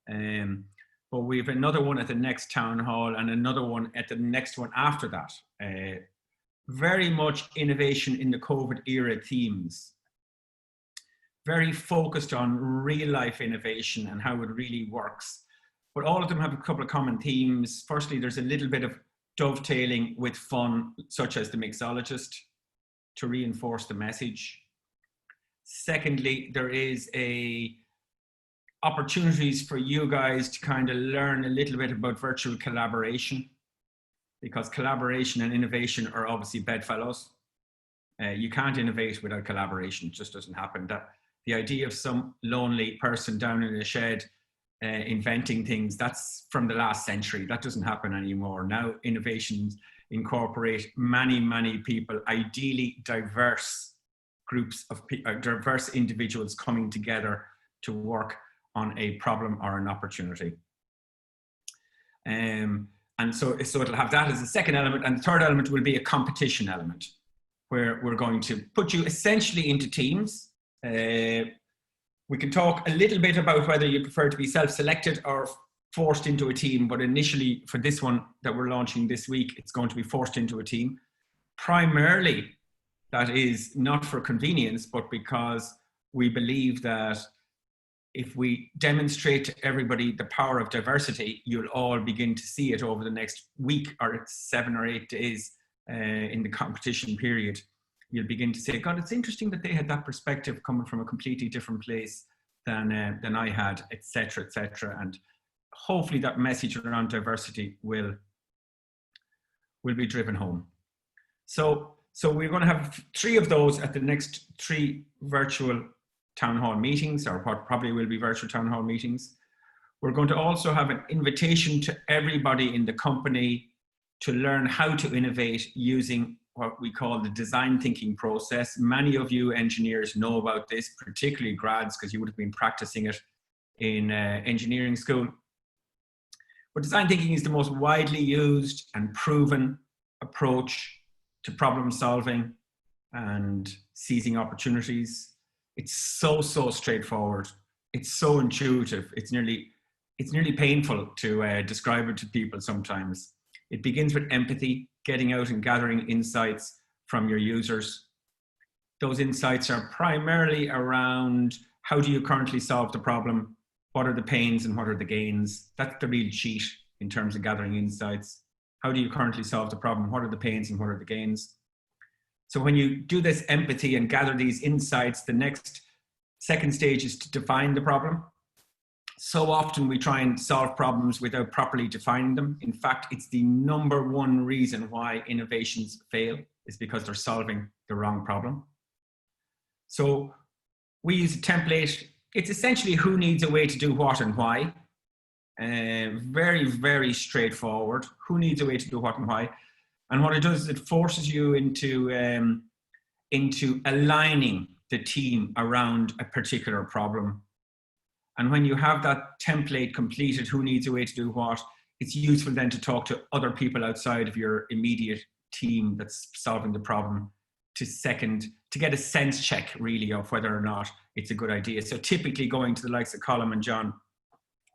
S10: But we have another one at the next town hall and another one at the next one after that. Very much innovation in the COVID era themes. Very focused on real life innovation and how it really works. But all of them have a couple of common themes. Firstly, there's a little bit of dovetailing with fun, such as the mixologist, to reinforce the message. Secondly, there is opportunities for you guys to kind of learn a little bit about virtual collaboration, because collaboration and innovation are obviously bedfellows. You can't innovate without collaboration. It just doesn't happen. The idea of some lonely person down in a shed inventing things, that's from the last century. That doesn't happen anymore. Now innovations incorporate many, many people, ideally diverse groups of diverse individuals coming together to work on a problem or an opportunity. And so it'll have that as a second element, and the third element will be a competition element, where we're going to put you essentially into teams. We can talk a little bit about whether you prefer to be self-selected or forced into a team, but initially for this one that we're launching this week, it's going to be forced into a team. Primarily, that is not for convenience, but because we believe that if we demonstrate to everybody the power of diversity, you'll all begin to see it over the next week or 7 or 8 days in the competition period. You'll begin to say, God, it's interesting that they had that perspective coming from a completely different place than I had, etc., etc. And hopefully that message around diversity will be driven home. So we're going to have 3 of those at the next 3 virtual town hall meetings, or what probably will be virtual town hall meetings. We're going to also have an invitation to everybody in the company to learn how to innovate using what we call the design thinking process. Many of you engineers know about this, particularly grads, because you would have been practicing it in engineering school. But design thinking is the most widely used and proven approach to problem solving and seizing opportunities. It's so straightforward. It's so intuitive. It's nearly painful to describe it to people sometimes. It begins with empathy, getting out and gathering insights from your users. Those insights are primarily around how do you currently solve the problem? What are the pains and what are the gains? That's the real cheat in terms of gathering insights. How do you currently solve the problem? What are the pains and what are the gains? So when you do this empathy and gather these insights, the second stage is to define the problem. So often we try and solve problems without properly defining them. In fact, it's the #1 reason why innovations fail, is because they're solving the wrong problem. So we use a template. It's essentially who needs a way to do what and why. Very, very straightforward. Who needs a way to do what and why? And what it does is it forces you into aligning the team around a particular problem. And when you have that template completed, who needs a way to do what, it's useful then to talk to other people outside of your immediate team that's solving the problem to get a sense check really of whether or not it's a good idea. So typically going to the likes of Colin and John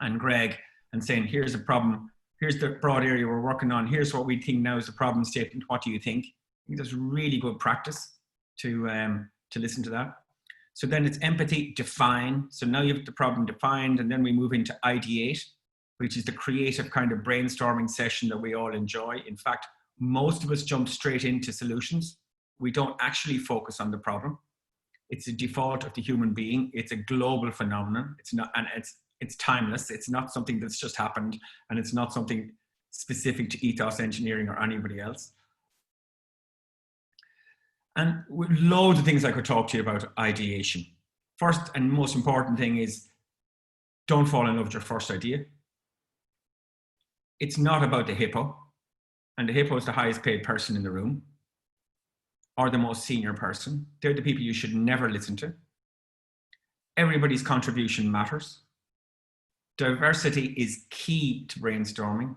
S10: and Greg and saying, here's a problem, here's the broad area we're working on, here's what we think now is the problem statement, what do you think? I think that's really good practice to listen to that. So then it's empathy, define. So now you have the problem defined, and then we move into ideate, which is the creative kind of brainstorming session that we all enjoy. In fact, most of us jump straight into solutions. We don't actually focus on the problem. It's a default of the human being. It's a global phenomenon. It's not, and it's timeless. It's not something that's just happened, and it's not something specific to Ethos Engineering or anybody else. And loads of things I could talk to you about ideation. First and most important thing is don't fall in love with your first idea. It's not about the hippo, and the hippo is the highest paid person in the room or the most senior person. They're the people you should never listen to. Everybody's contribution matters. Diversity is key to brainstorming.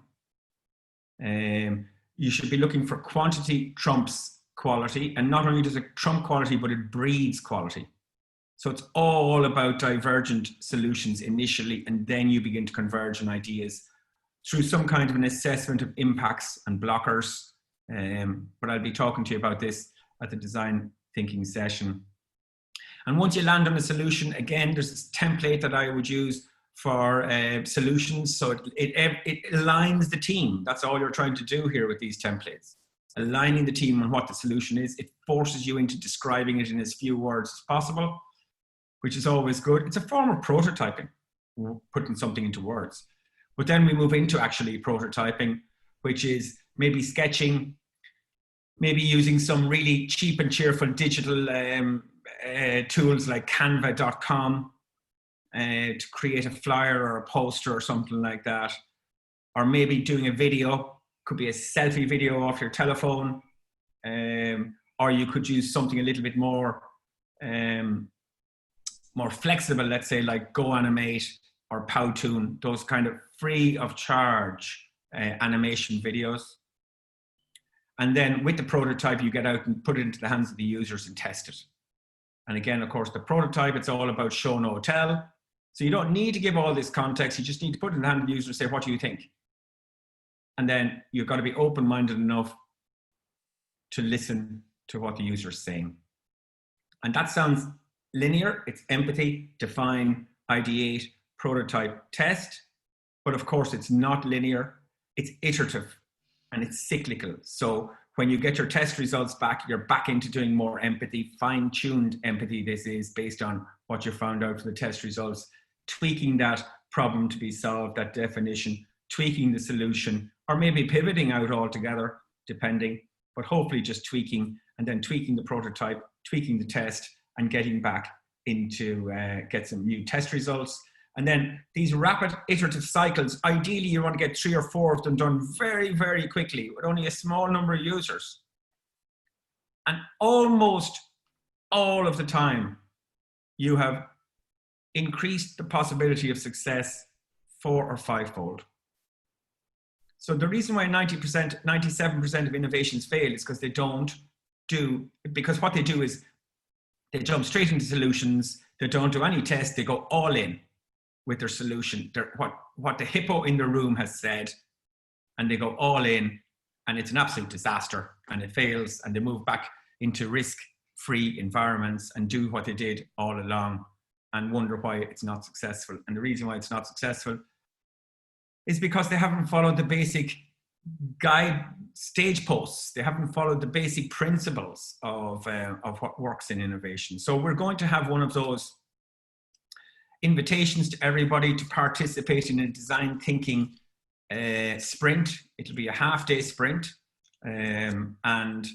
S10: You should be looking for quantity trumps quality, and not only does it trump quality, but it breeds quality. So it's all about divergent solutions initially, and then you begin to converge on ideas through some kind of an assessment of impacts and blockers. But I'll be talking to you about this at the design thinking session. And once you land on a solution, again, there's this template that I would use for solutions. So it aligns the team. That's all you're trying to do here with these templates. Aligning the team on what the solution is. It forces you into describing it in as few words as possible, which is always good. It's a form of prototyping, putting something into words. But then we move into actually prototyping, which is maybe sketching, maybe using some really cheap and cheerful digital tools like canva.com to create a flyer or a poster or something like that. Or maybe doing a video. Could be a selfie video off your telephone, or you could use something a little bit more flexible, let's say like GoAnimate or Powtoon, those kind of free of charge animation videos. And then with the prototype, you get out and put it into the hands of the users and test it. And again, of course, the prototype, it's all about show, no tell. So you don't need to give all this context. You just need to put it in the hand of the user and say, what do you think? And then you've got to be open-minded enough to listen to what the user is saying. And that sounds linear. It's empathy, define, ideate, prototype, test. But of course, it's not linear. It's iterative and it's cyclical. So when you get your test results back, you're back into doing more empathy, fine-tuned empathy. This is based on what you found out from the test results, tweaking that problem to be solved, that definition, tweaking the solution, or maybe pivoting out altogether, depending, but hopefully just tweaking, and then tweaking the prototype, tweaking the test, and getting back into get some new test results. And then these rapid iterative cycles, ideally you want to get 3 or 4 of them done very, very quickly with only a small number of users. And almost all of the time, you have increased the possibility of success 4 or 5-fold. So the reason why 90%, 97% of innovations fail is because they don't do, because what they do is they jump straight into solutions, they don't do any tests, they go all in with their solution. They're, what the hippo in the room has said, and they go all in, and it's an absolute disaster, and it fails, and they move back into risk-free environments and do what they did all along and wonder why it's not successful. And the reason why it's not successful is because they haven't followed the basic guide stage posts. They haven't followed the basic principles of what works in innovation. So we're going to have one of those invitations to everybody to participate in a design thinking sprint. It'll be a half-day sprint. And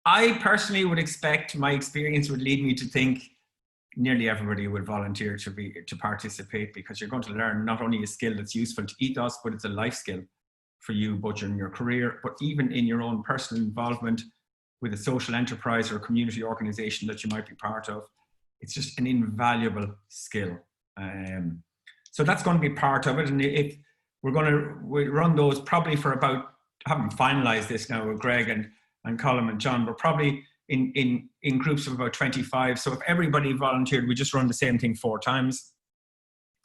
S10: I personally would expect, my experience would lead me to think nearly everybody would volunteer to participate, because you're going to learn not only a skill that's useful to Ethos, but it's a life skill for you, both in your career, but even in your own personal involvement with a social enterprise or a community organization that you might be part of. It's just an invaluable skill. So that's going to be part of it. And if we'll run those probably for about, I haven't finalized this now with Greg and Colin and John, but probably in groups of about 25. So if everybody volunteered, we just run the same thing 4 times.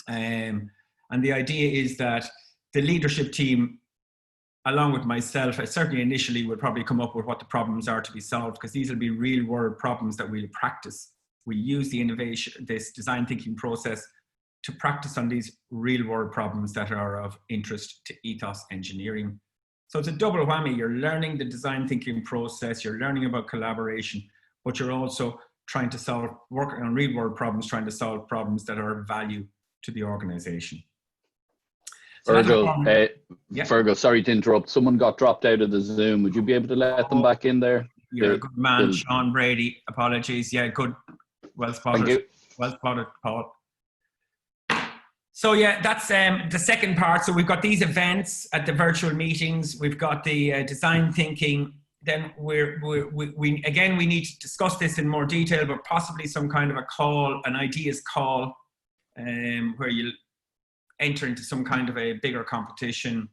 S10: And the idea is that the leadership team, along with myself, I certainly initially would probably come up with what the problems are to be solved, because these will be real world problems that we'll practice. We use the innovation, this design thinking process to practice on these real world problems that are of interest to Ethos Engineering. So it's a double whammy. You're learning the design thinking process, you're learning about collaboration, but you're also trying to work on real world problems, trying to solve problems that are of value to the organization. So
S13: Fergal, sorry to interrupt. Someone got dropped out of the Zoom. Would you be able to let them back in there?
S10: You're a good man, Sean Brady. Apologies. Yeah, good. Well spotted.
S13: Thank you.
S10: Well spotted, Paul. So yeah, that's the second part. So we've got these events at the virtual meetings. We've got the design thinking. Then we again, we need to discuss this in more detail, but possibly some kind of a call, an ideas call, where you enter into some kind of a bigger competition.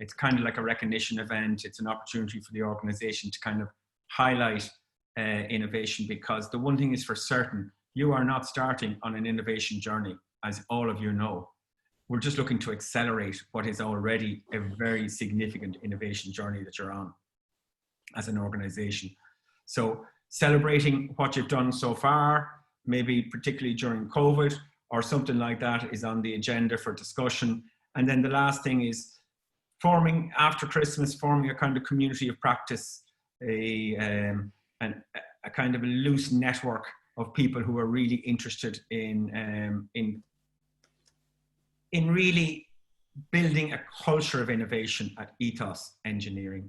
S10: It's kind of like a recognition event. It's an opportunity for the organization to kind of highlight innovation, because the one thing is for certain, you are not starting on an innovation journey, as all of you know. We're just looking to accelerate what is already a very significant innovation journey that you're on as an organization. So celebrating what you've done so far, maybe particularly during COVID or something like that, is on the agenda for discussion. And then the last thing is forming, after Christmas, forming a kind of community of practice, a kind of a loose network of people who are really interested in really building a culture of innovation at Ethos Engineering.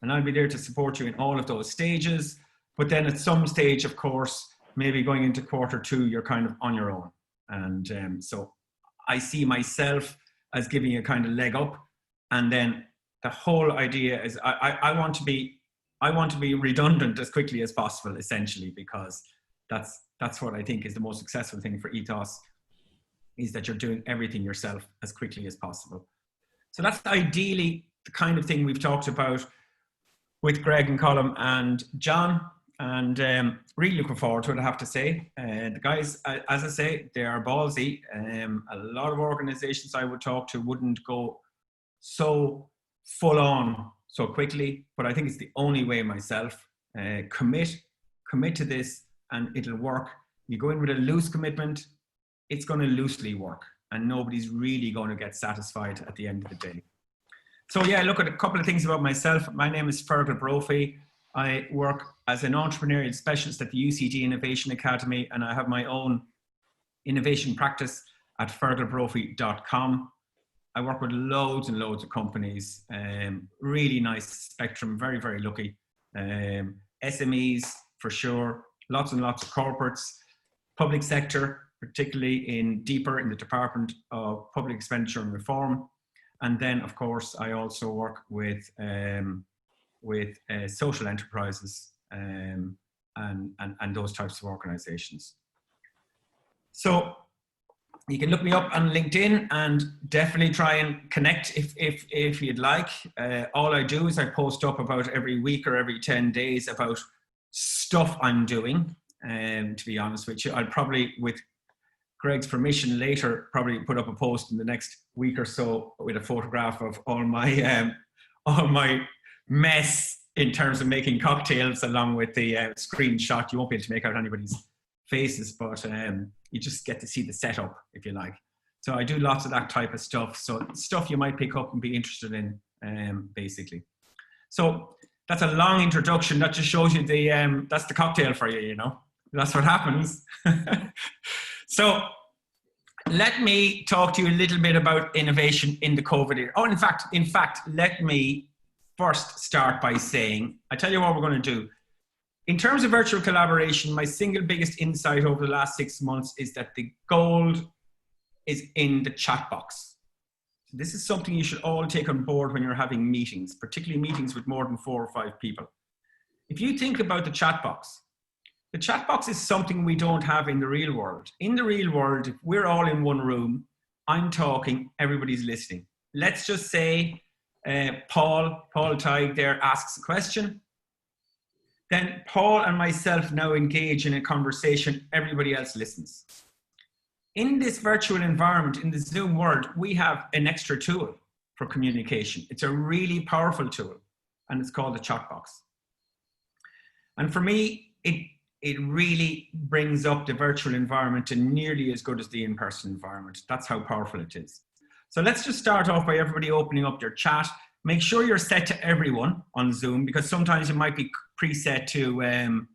S10: And I'll be there to support you in all of those stages. But then at some stage, of course, maybe going into Q2, you're kind of on your own. And so I see myself as giving you a kind of leg up. And then the whole idea is I want to be redundant as quickly as possible, essentially, because that's what I think is the most successful thing for Ethos, is that you're doing everything yourself as quickly as possible. So that's ideally the kind of thing we've talked about with Greg and Colm and John, and really looking forward to it, I have to say. The guys, as I say, they are ballsy. A lot of organizations I would talk to wouldn't go so full on so quickly, but I think it's the only way myself. Commit to this and it'll work. You go in with a loose commitment, it's going to loosely work, and nobody's really going to get satisfied at the end of the day. So yeah, look at a couple of things about myself. My name is Fergal Brophy. I work as an entrepreneurial specialist at the UCD Innovation Academy, and I have my own innovation practice at fergalbrophy.com. I work with loads and loads of companies, really nice spectrum, very, very lucky. SMEs for sure, lots and lots of corporates, public sector, particularly deeper in the Department of Public Expenditure and Reform. And then, of course, I also work with social enterprises and those types of organizations. So you can look me up on LinkedIn and definitely try and connect if you'd like. All I do is I post up about every week or every 10 days about stuff I'm doing. To be honest with you, I'll probably, with Greg's permission later, probably put up a post in the next week or so with a photograph of all my mess in terms of making cocktails, along with the screenshot. You won't be able to make out anybody's faces, but you just get to see the setup, if you like. So I do lots of that type of stuff. So stuff you might pick up and be interested in, basically. So that's a long introduction. That just shows you that's the cocktail for you, you know. That's what happens. So let me talk to you a little bit about innovation in the COVID era. Oh, in fact, let me first start by saying, I tell you what we're going to do. In terms of virtual collaboration, my single biggest insight over the last 6 months is that the gold is in the chat box. So this is something you should all take on board when you're having meetings, particularly meetings with more than 4 or 5 people. If you think about the chat box is something we don't have in the real world. In the real world, if we're all in one room, I'm talking, everybody's listening. Let's just say Paul Teig there asks a question. then Paul and myself now engage in a conversation, everybody else listens. In this virtual environment, in the Zoom world, we have an extra tool for communication. It's a really powerful tool, and it's called the chat box. And for me, it really brings up the virtual environment to nearly as good as the in-person environment. That's how powerful it is. So let's just start off by everybody opening up their chat. Make sure you're set to everyone on Zoom, because sometimes it might be preset to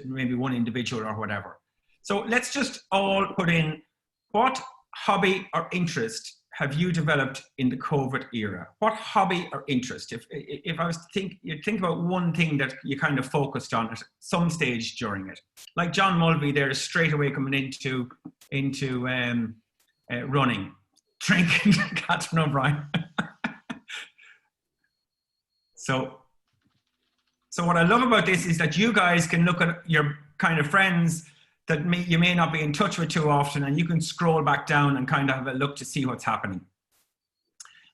S10: maybe one individual or whatever. So let's just all put in, what hobby or interest have you developed in the COVID era? What hobby or interest? If I was to think, you think about one thing that you kind of focused on at some stage during it. Like John Mulvey there is straight away coming into running, drinking, Catherine O'Brien. So what I love about this is that you guys can look at your kind of friends that you may not be in touch with too often, and you can scroll back down and kind of have a look to see what's happening.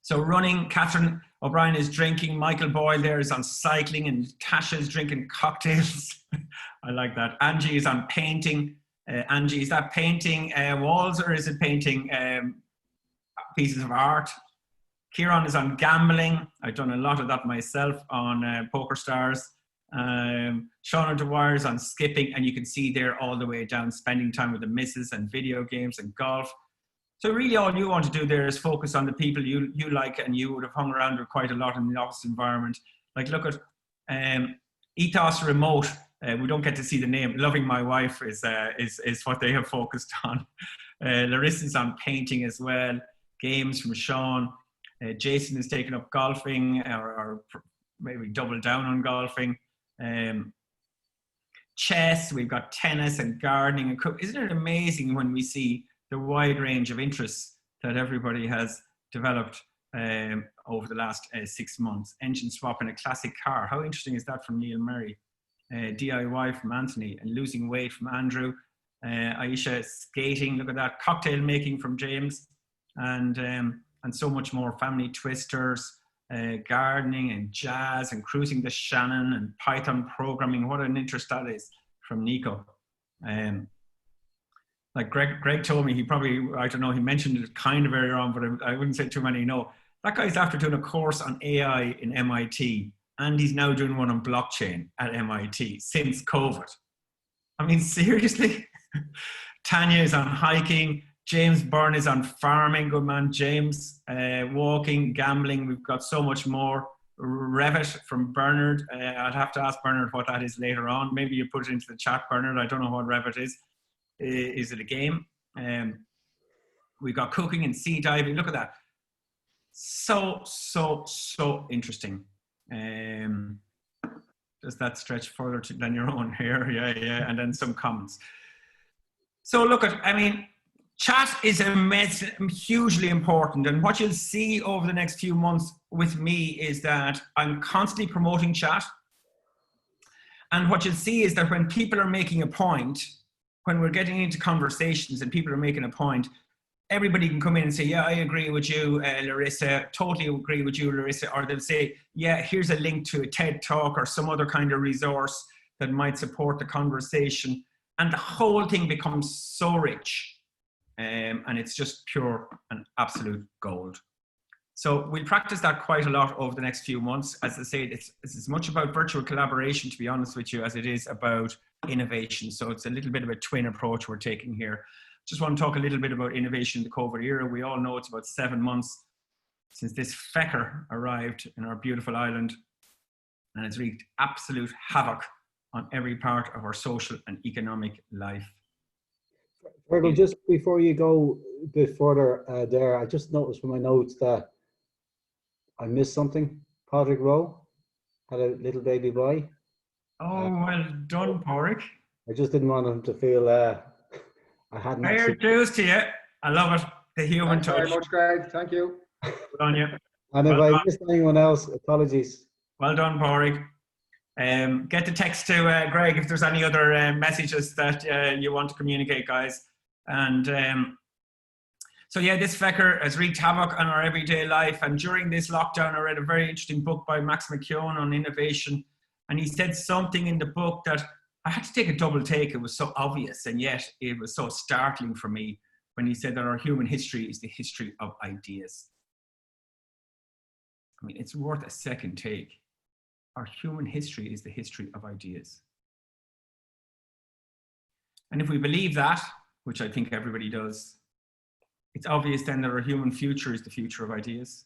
S10: So running, Catherine O'Brien is drinking, Michael Boyle there is on cycling, and Tasha's drinking cocktails. I like that. Angie is on painting. Angie, is that painting walls, or is it painting pieces of art? Kieran is on gambling. I've done a lot of that myself on Poker Stars. Shauna Dwyer's on skipping, and you can see there all the way down, spending time with the missus and video games and golf. So really all you want to do there is focus on the people you like and you would have hung around with quite a lot in the office environment. Like look at Ethos Remote. We don't get to see the name. Loving My Wife is what they have focused on. Larissa's on painting as well. Games from Sean. Jason is taking up golfing or maybe double down on golfing. Chess, we've got tennis and gardening and cooking. Isn't it amazing when we see the wide range of interests that everybody has developed over the last 6 months? Engine swap in a classic car. How interesting is that from Neil Murray? DIY from Anthony, and losing weight from Andrew. Aisha, skating, look at that. Cocktail making from James, and so much more. Family twisters, gardening and jazz and cruising the Shannon and Python programming. What an interest that is from Nico. Like Greg told me, he probably, I don't know, he mentioned it kind of earlier on, but I wouldn't say too many know. That guy's after doing a course on AI in MIT, and he's now doing one on blockchain at MIT since COVID. I mean, seriously? Tanya is on hiking. James Byrne is on farming. Good man, James. Walking, gambling. We've got so much more. Revit from Bernard. I'd have to ask Bernard what that is later on. Maybe you put it into the chat, Bernard. I don't know what Revit is. Is it a game? We've got cooking and sea diving. Look at that. So interesting. Does that stretch further than your own hair? Yeah. And then some comments. So look at, I mean, chat is hugely important. And what you'll see over the next few months with me is that I'm constantly promoting chat. And what you'll see is that when people are making a point, when we're getting into conversations and people are making a point, everybody can come in and say, yeah, I agree with you, Larissa, totally agree with you, Larissa. Or they'll say, yeah, here's a link to a TED Talk or some other kind of resource that might support the conversation. And the whole thing becomes so rich. And it's just pure and absolute gold. So we'll practice that quite a lot over the next few months. As I say, it's as much about virtual collaboration, to be honest with you, as it is about innovation. So it's a little bit of a twin approach we're taking here. Just want to talk a little bit about innovation in the COVID era. We all know it's about 7 months since this fecker arrived in our beautiful island, and it's wreaked absolute havoc on every part of our social and economic life.
S2: Fergal, just before you go a bit further there, I just noticed from my notes that I missed something. Patrick Rowe had a little baby boy.
S10: Oh, well done, Porrick.
S2: I just didn't want him to feel I hadn't.
S10: Fair dues to you. I love it. The human touch.
S14: Thanks very much, Greg. Thank you.
S10: Good on you.
S2: And if I missed anyone else, apologies.
S10: Well done, Porrick. Get the text to Greg if there's any other messages that you want to communicate, guys. And so yeah, this fecker has wreaked havoc on our everyday life. And during this lockdown, I read a very interesting book by Max McKeown on innovation. And he said something in the book that I had to take a double take. It was so obvious, and yet it was so startling for me when he said that our human history is the history of ideas. I mean, it's worth a second take. Our human history is the history of ideas. And if we believe that, which I think everybody does, it's obvious then that our human future is the future of ideas.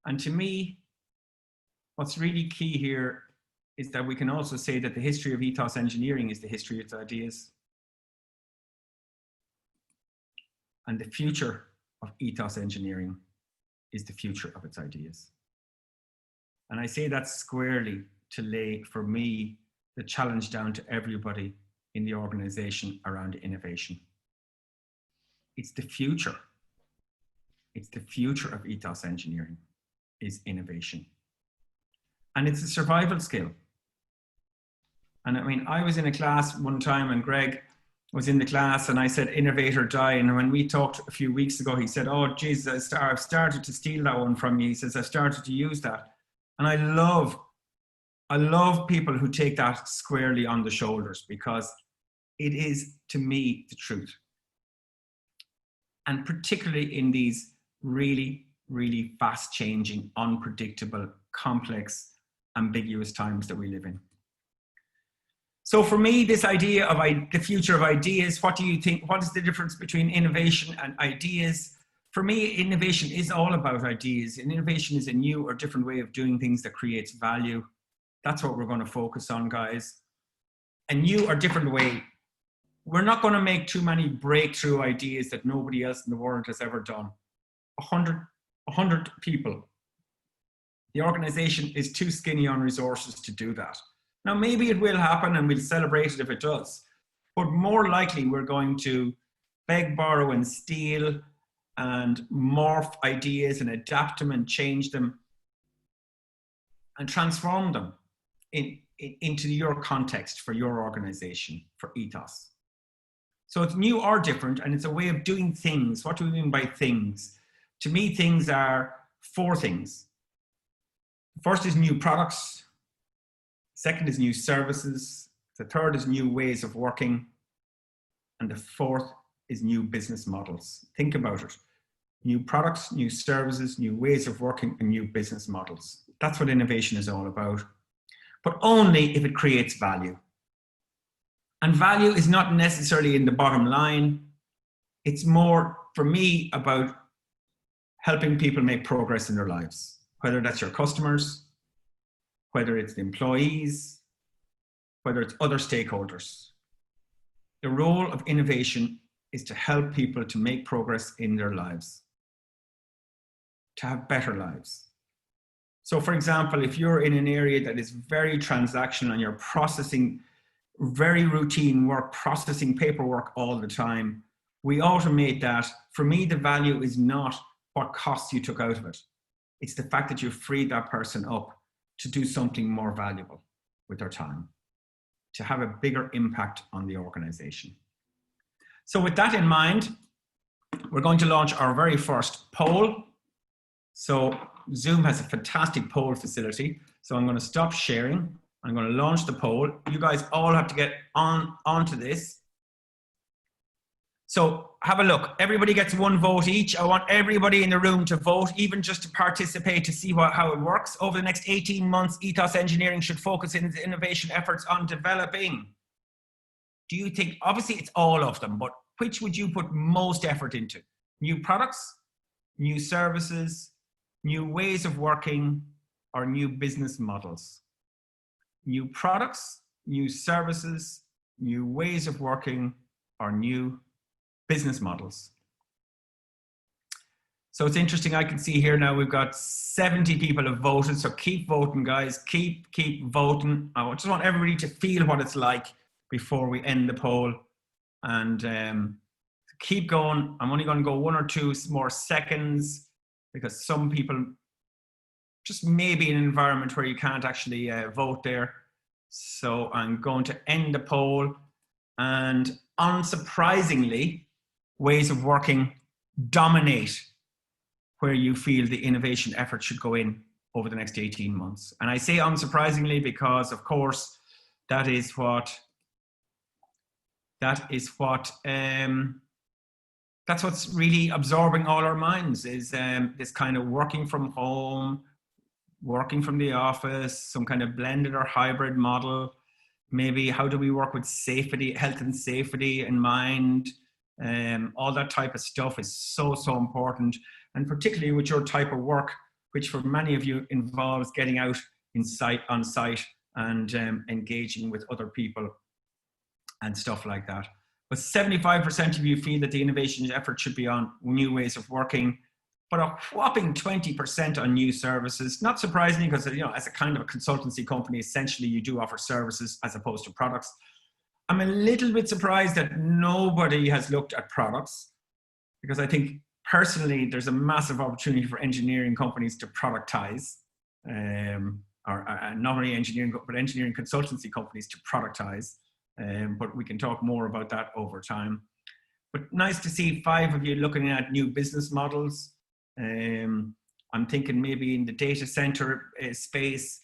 S10: And to me, what's really key here is that we can also say that the history of ethos engineering is the history of its ideas. And the future of ethos engineering is the future of its ideas. And I say that squarely to lay, for me, the challenge down to everybody in the organization around innovation. It's the future. It's the future of ethos engineering is innovation. And it's a survival skill. And I mean, I was in a class one time and Greg was in the class and I said, innovate or die. And when we talked a few weeks ago, he said, oh, Jesus, I've started to steal that one from you. He says, I've started to use that. And I love people who take that squarely on the shoulders, because it is, to me, the truth. And particularly in these really, really fast changing, unpredictable, complex, ambiguous times that we live in. So for me, this idea of the future of ideas, what do you think? What is the difference between innovation and ideas? For me, innovation is all about ideas, and innovation is a new or different way of doing things that creates value. That's what we're going to focus on, guys. A new or different way. We're not going to make too many breakthrough ideas that nobody else in the world has ever done. 100 people. The organization is too skinny on resources to do that. Now, maybe it will happen and we'll celebrate it if it does. But more likely, we're going to beg, borrow, and steal and morph ideas and adapt them and change them and transform them into your context for your organization, for ethos. So it's new or different, and it's a way of doing things. What do we mean by things? To me, things are 4 things. First is new products. Second is new services. The third is new ways of working. And the fourth is new business models. Think about it. New products, new services, new ways of working, and new business models. That's what innovation is all about. But only if it creates value. And value is not necessarily in the bottom line. It's more, for me, about helping people make progress in their lives, whether that's your customers, whether it's the employees, whether it's other stakeholders. The role of innovation is to help people to make progress in their lives, to have better lives. So for example, if you're in an area that is very transactional and you're processing very routine work, processing paperwork all the time, we automate that. For me, the value is not what costs you took out of it. It's the fact that you freed that person up to do something more valuable with their time, to have a bigger impact on the organization. So with that in mind, we're going to launch our very first poll. So Zoom has a fantastic poll facility. So I'm going to stop sharing. I'm going to launch the poll. You guys all have to get onto this. So have a look. Everybody gets 1 vote each. I want everybody in the room to vote, even just to participate, to see how it works. Over the next 18 months, Ethos Engineering should focus in its innovation efforts on developing. Do you think, obviously it's all of them, but which would you put most effort into? New products, new services, new ways of working, or new business models? New products, new services, new ways of working, or new business models. So it's interesting, I can see here now we've got 70 people have voted, so keep voting, guys, keep voting. I just want everybody to feel what it's like before we end the poll, and keep going. I'm only going to go 1 or 2 more seconds, because some people just maybe in an environment where you can't actually vote there. So I'm going to end the poll, and unsurprisingly, ways of working dominate where you feel the innovation effort should go in. over the next 18 months. And I say unsurprisingly because, of course, that's what's really absorbing all our minds, is this kind of working from home, working from the office, some kind of blended or hybrid model. Maybe how do we work with safety, health and safety in mind? All that type of stuff is so, so important. And particularly with your type of work, which for many of you involves getting out on site and engaging with other people and stuff like that. But 75% of you feel that the innovation effort should be on new ways of working, but a whopping 20% on new services. Not surprisingly, because as a kind of a consultancy company, essentially you do offer services as opposed to products. I'm a little bit surprised that nobody has looked at products, because I think personally there's a massive opportunity for engineering companies to productize, or not only engineering, but engineering consultancy companies to productize. But we can talk more about that over time. But nice to see 5 of you looking at new business models. I'm thinking maybe in the data center space,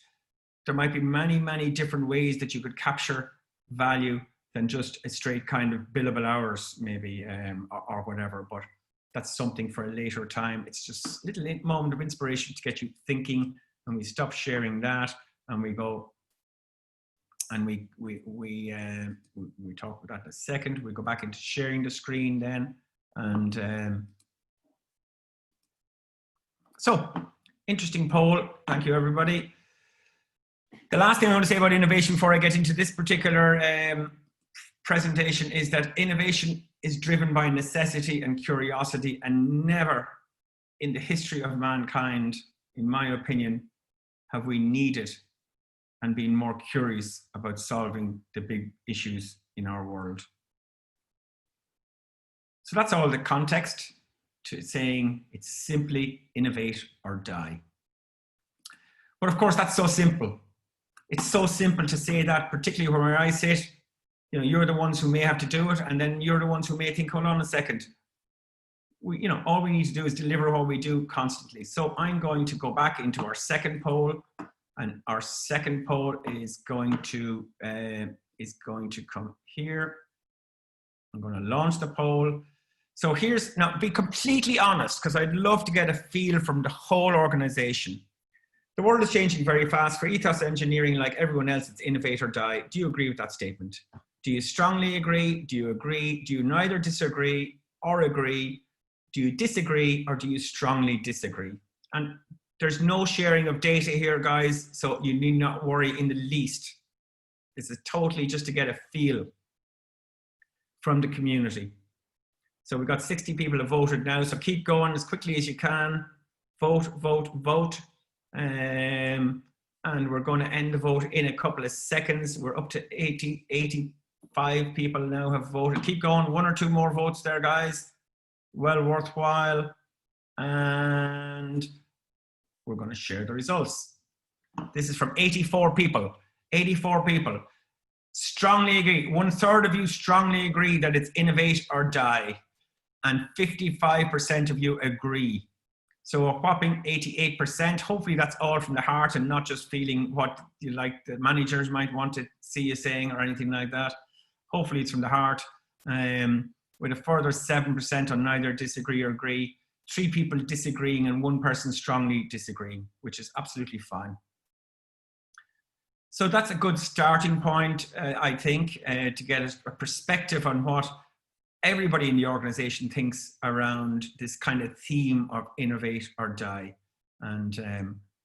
S10: there might be many, many different ways that you could capture value than just a straight kind of billable hours, maybe, or whatever. But that's something for a later time. It's just a little moment of inspiration to get you thinking, and we stop sharing that, and we go, and we talk about that in a second. We go back into sharing the screen then, and so interesting poll. Thank you, everybody. The last thing I want to say about innovation before I get into this particular presentation is that innovation is driven by necessity and curiosity, and never in the history of mankind, in my opinion, have we needed and been more curious about solving the big issues in our world. So that's all the context to saying it's simply innovate or die. But of course, that's so simple. It's so simple to say that, particularly where I sit. You're the ones who may have to do it, and then you're the ones who may think, hold on a second. All we need to do is deliver what we do constantly. So I'm going to go back into our second poll, and our second poll is going to come here. I'm going to launch the poll. So now be completely honest, because I'd love to get a feel from the whole organization. The world is changing very fast. For Ethos Engineering, like everyone else, it's innovate or die. Do you agree with that statement? Do you strongly agree? Do you agree? Do you neither disagree or agree? Do you disagree, or do you strongly disagree? And there's no sharing of data here, guys, so you need not worry in the least. This is totally just to get a feel from the community. So we've got 60 people have voted now, so keep going as quickly as you can. Vote, vote, vote. And we're going to end the vote in a couple of seconds. We're up to 85 people now have voted. Keep going, 1 or 2 more votes there, guys. Well worthwhile. And we're going to share the results. This is from 84 people. 84 people strongly agree. 1/3 of you strongly agree that it's innovate or die. And 55% of you agree. So a whopping 88%. Hopefully that's all from the heart and not just feeling what you like the managers might want to see you saying or anything like that. Hopefully it's from the heart. With a further 7% on neither disagree or agree. 3 people disagreeing and 1 person strongly disagreeing, which is absolutely fine. So that's a good starting point, I think, to get a perspective on what everybody in the organization thinks around this kind of theme of innovate or die. And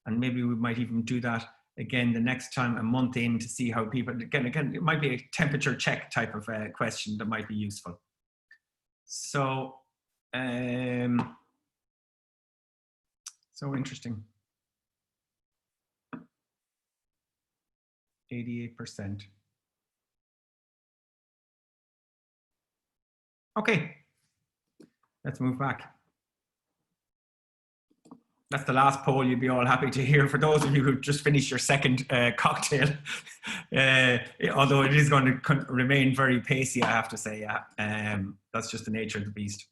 S10: maybe we might even do that again the next time, a month in, to see how people, again, it might be a temperature check type of question that might be useful. So, so interesting. 88%. Okay, let's move back. That's the last poll you'd be all happy to hear. For those of you who just finished your second cocktail, although it is going to remain very pacey, I have to say, yeah. That's just the nature of the beast.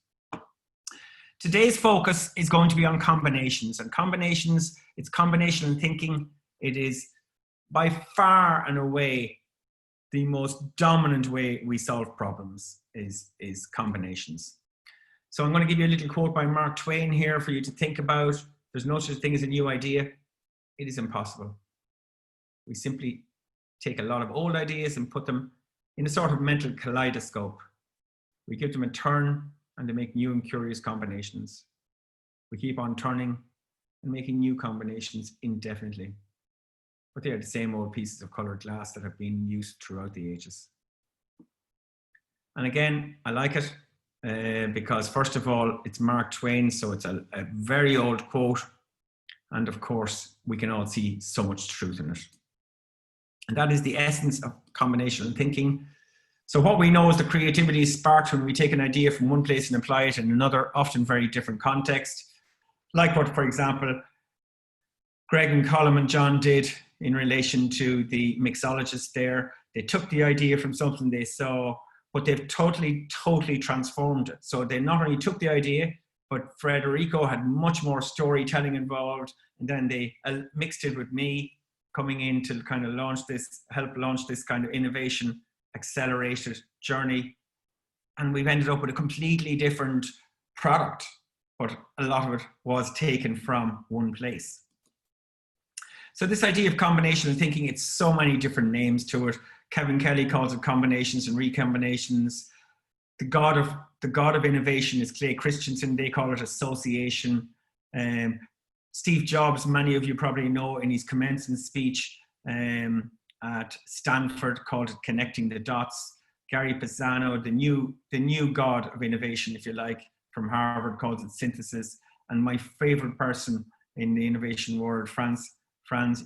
S10: Today's focus is going to be on combinations, and combinations, it's combinational thinking. It is by far and away the most dominant way we solve problems is combinations. So I'm going to give you a little quote by Mark Twain here for you to think about. There's no such thing as a new idea. It is impossible. We simply take a lot of old ideas and put them in a sort of mental kaleidoscope. We give them a turn and they make new and curious combinations. We keep on turning and making new combinations indefinitely. But they are the same old pieces of colored glass that have been used throughout the ages. And again, I like it because first of all, it's Mark Twain, so it's a very old quote. And of course, we can all see so much truth in it. And that is the essence of combinational thinking. So what we know is that creativity is sparked when we take an idea from one place and apply it in another, often very different context. Like what, for example, Greg and Colin and John did in relation to the mixologist there. They took the idea from something they saw, but they've totally transformed it. So they not only took the idea, but Federico had much more storytelling involved, and then they mixed it with me coming in to kind of help launch this kind of innovation accelerated journey. And we've ended up with a completely different product, but a lot of it was taken from one place. So this idea of combinational thinking, it's so many different names to it. Kevin Kelly calls it combinations and recombinations. The god of innovation is Clay Christensen. They call it association. Steve Jobs, many of you probably know, in his commencement speech at Stanford, called it connecting the dots. Gary Pisano, the new god of innovation, if you like, from Harvard, calls it synthesis. And my favorite person in the innovation world, Franz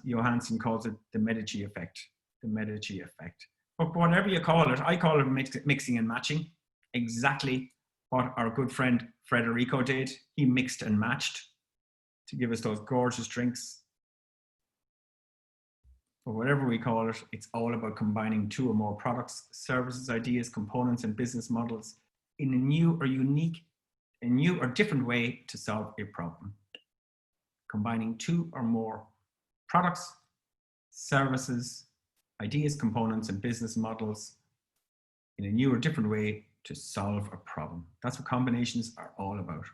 S10: Johansson, calls it the Medici effect. The Medici effect. But whatever you call it, I call it mixing and matching. Exactly what our good friend Federico did. He mixed and matched to give us those gorgeous drinks. But whatever we call it, it's all about combining two or more products, services, ideas, components, and business models in a new or different way to solve a problem. Combining two or more products, services, ideas, components, and business models in a new or different way to solve a problem. That's what combinations are all about.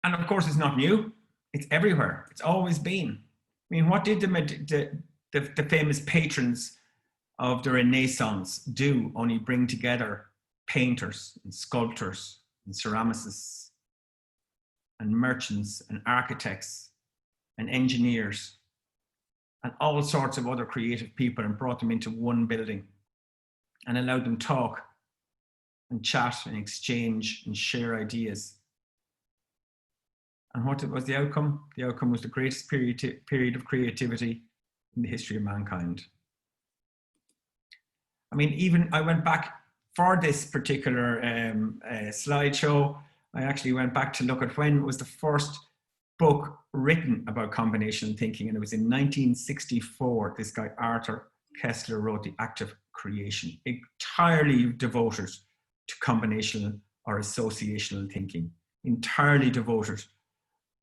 S10: And of course, it's not new. It's everywhere. It's always been. I mean, what did the famous patrons of the Renaissance do? Only bring together painters and sculptors and ceramicists and merchants and architects and engineers and all sorts of other creative people, and brought them into one building and allowed them talk and chat and exchange and share ideas. And what was the outcome? The outcome was the greatest period of creativity in the history of mankind. I mean, even I went back for this particular slideshow. I actually went back to look at when was the first book written about combinational thinking, and it was in 1964. This guy Arthur Kessler wrote The Act of Creation, entirely devoted to combinational or associational thinking, entirely devoted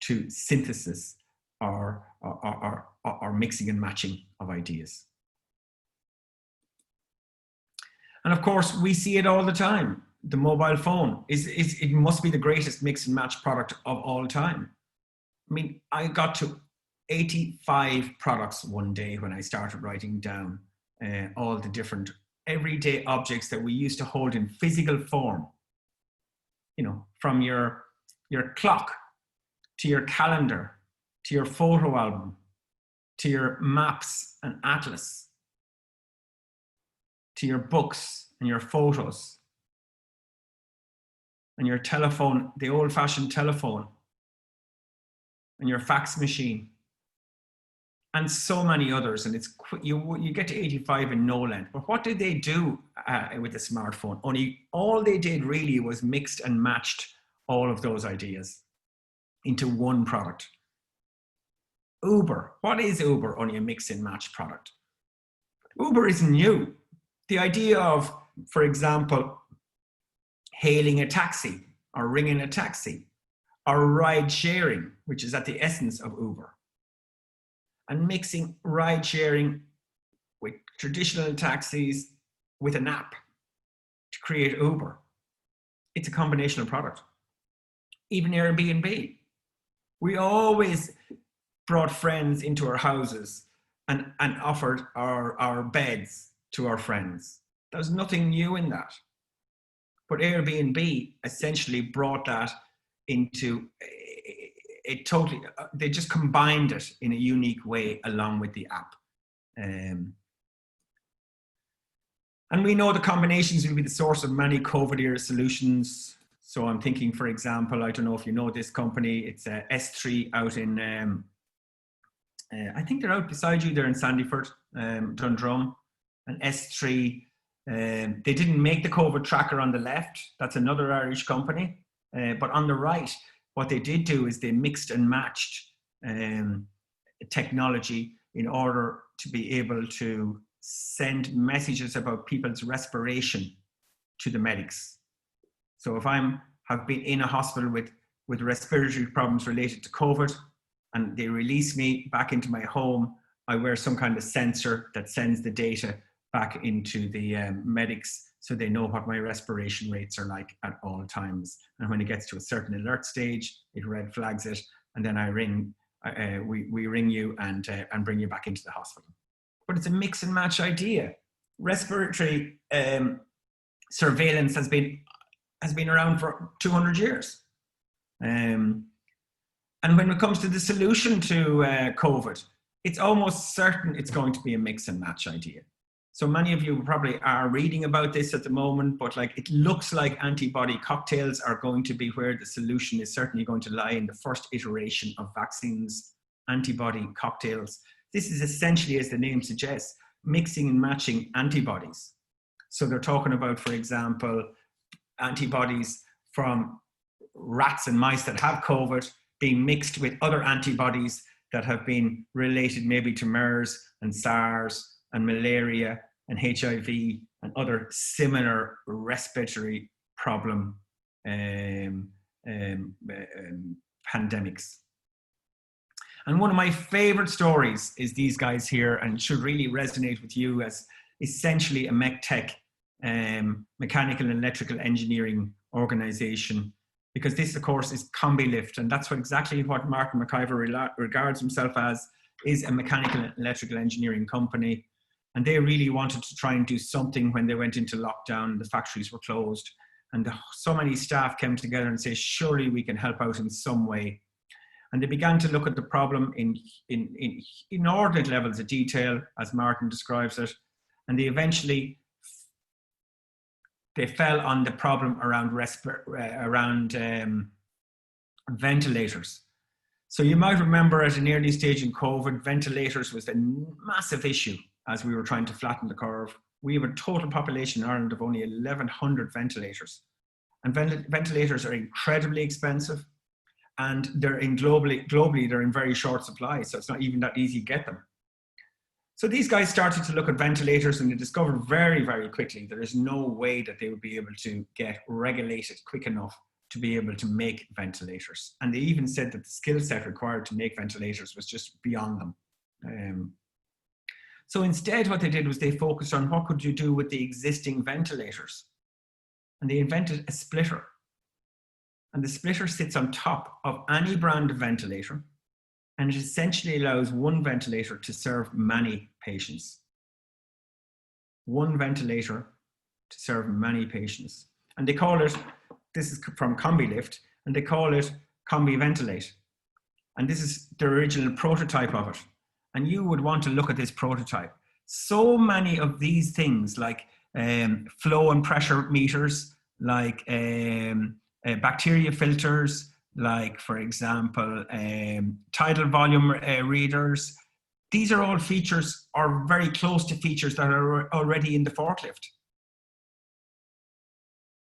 S10: to synthesis or mixing and matching of ideas. And of course, we see it all the time. The mobile phone it must be the greatest mix and match product of all time. I mean, I got to 85 products one day when I started writing down all the different everyday objects that we used to hold in physical form. You know, from your clock, to your calendar, to your photo album, to your maps and atlas, to your books and your photos, and your telephone, the old-fashioned telephone, and your fax machine, and so many others. And it's you get to 85 in no length. But what did they do with the smartphone? All they did really was mixed and matched all of those ideas into one product. Uber. What is Uber? Only a mix and match product. Uber isn't new. the idea of, for example, hailing a taxi or ringing a taxi or ride sharing, which is at the essence of Uber, and mixing ride sharing with traditional taxis with an app to create Uber. It's a combination of product. Even Airbnb. We always brought friends into our houses and offered our beds to our friends. There's nothing new in that. But Airbnb essentially brought that into it totally, they just combined it in a unique way along with the app. And we know the combinations will be the source of many COVID-era solutions. So I'm thinking, for example, I don't know if you know this company, it's S3 out in, I think they're out beside you, they're in Sandyford, Dundrum, and S3. They didn't make the COVID tracker on the left, that's another Irish company, but on the right, what they did do is they mixed and matched technology in order to be able to send messages about people's respiration to the medics. So if have been in a hospital with respiratory problems related to COVID and they release me back into my home, I wear some kind of sensor that sends the data back into the medics so they know what my respiration rates are like at all times. And when it gets to a certain alert stage, it red flags it, and then I ring, we ring you and bring you back into the hospital. But it's a mix and match idea. Respiratory surveillance has been around for 200 years. And when it comes to the solution to COVID, it's almost certain it's going to be a mix and match idea. So many of you probably are reading about this at the moment, but like it looks like antibody cocktails are going to be where the solution is certainly going to lie in the first iteration of vaccines, antibody cocktails. This is essentially, as the name suggests, mixing and matching antibodies. So they're talking about, for example, antibodies from rats and mice that have COVID being mixed with other antibodies that have been related maybe to MERS and SARS and malaria and HIV and other similar respiratory problem pandemics. And one of my favorite stories is these guys here, and should really resonate with you as essentially a MECTEC, mechanical and electrical engineering organization, because this of course is CombiLift, and that's exactly what Martin McIver regards himself as, is a mechanical and electrical engineering company. And they really wanted to try and do something when they went into lockdown, the factories were closed, and so many staff came together and say, surely we can help out in some way. And they began to look at the problem in inordinate levels of detail, as Martin describes it. And they fell on the problem around ventilators. So you might remember at an early stage in COVID, ventilators was a massive issue as we were trying to flatten the curve. We have a total population in Ireland of only 1,100 ventilators. And ventilators are incredibly expensive, and they're globally they're in very short supply, so it's not even that easy to get them. So these guys started to look at ventilators, and they discovered very, very quickly there is no way that they would be able to get regulated quick enough to be able to make ventilators. And they even said that the skill set required to make ventilators was just beyond them. So instead what they did was they focused on what could you do with the existing ventilators. And they invented a splitter. And the splitter sits on top of any brand of ventilator, and it essentially allows one ventilator to serve many patients. One ventilator to serve many patients. And they call it, this is from CombiLift, and they call it CombiVentilate. And this is the original prototype of it. And you would want to look at this prototype. So many of these things like flow and pressure meters, like bacteria filters, like, for example, tidal volume readers. These are all features, or very close to features, that are already in the forklift.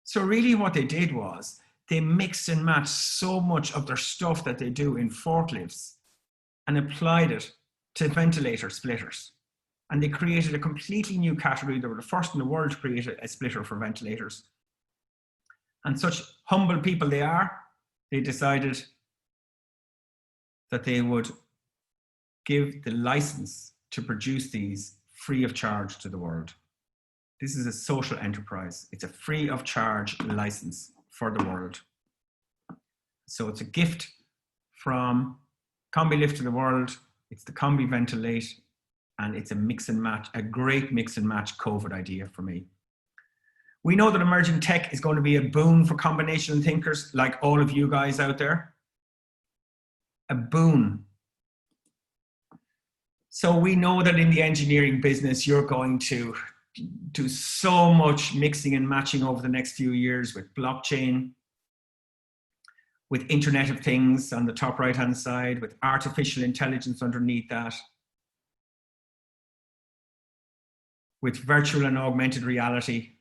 S10: So really what they did was they mixed and matched so much of their stuff that they do in forklifts and applied it to ventilator splitters. And they created a completely new category. They were the first in the world to create a splitter for ventilators. And such humble people they are, they decided that they would give the license to produce these free of charge to the world. This is a social enterprise. It's a free of charge license for the world. So it's a gift from Combi Lift to the world. It's the Combi Ventilate, and it's a mix and match, a great mix and match COVID idea for me. We know that emerging tech is going to be a boon for combination thinkers like all of you guys out there. A boon. So we know that in the engineering business, you're going to do so much mixing and matching over the next few years with blockchain, with Internet of Things on the top right-hand side, with artificial intelligence underneath that, with virtual and augmented reality,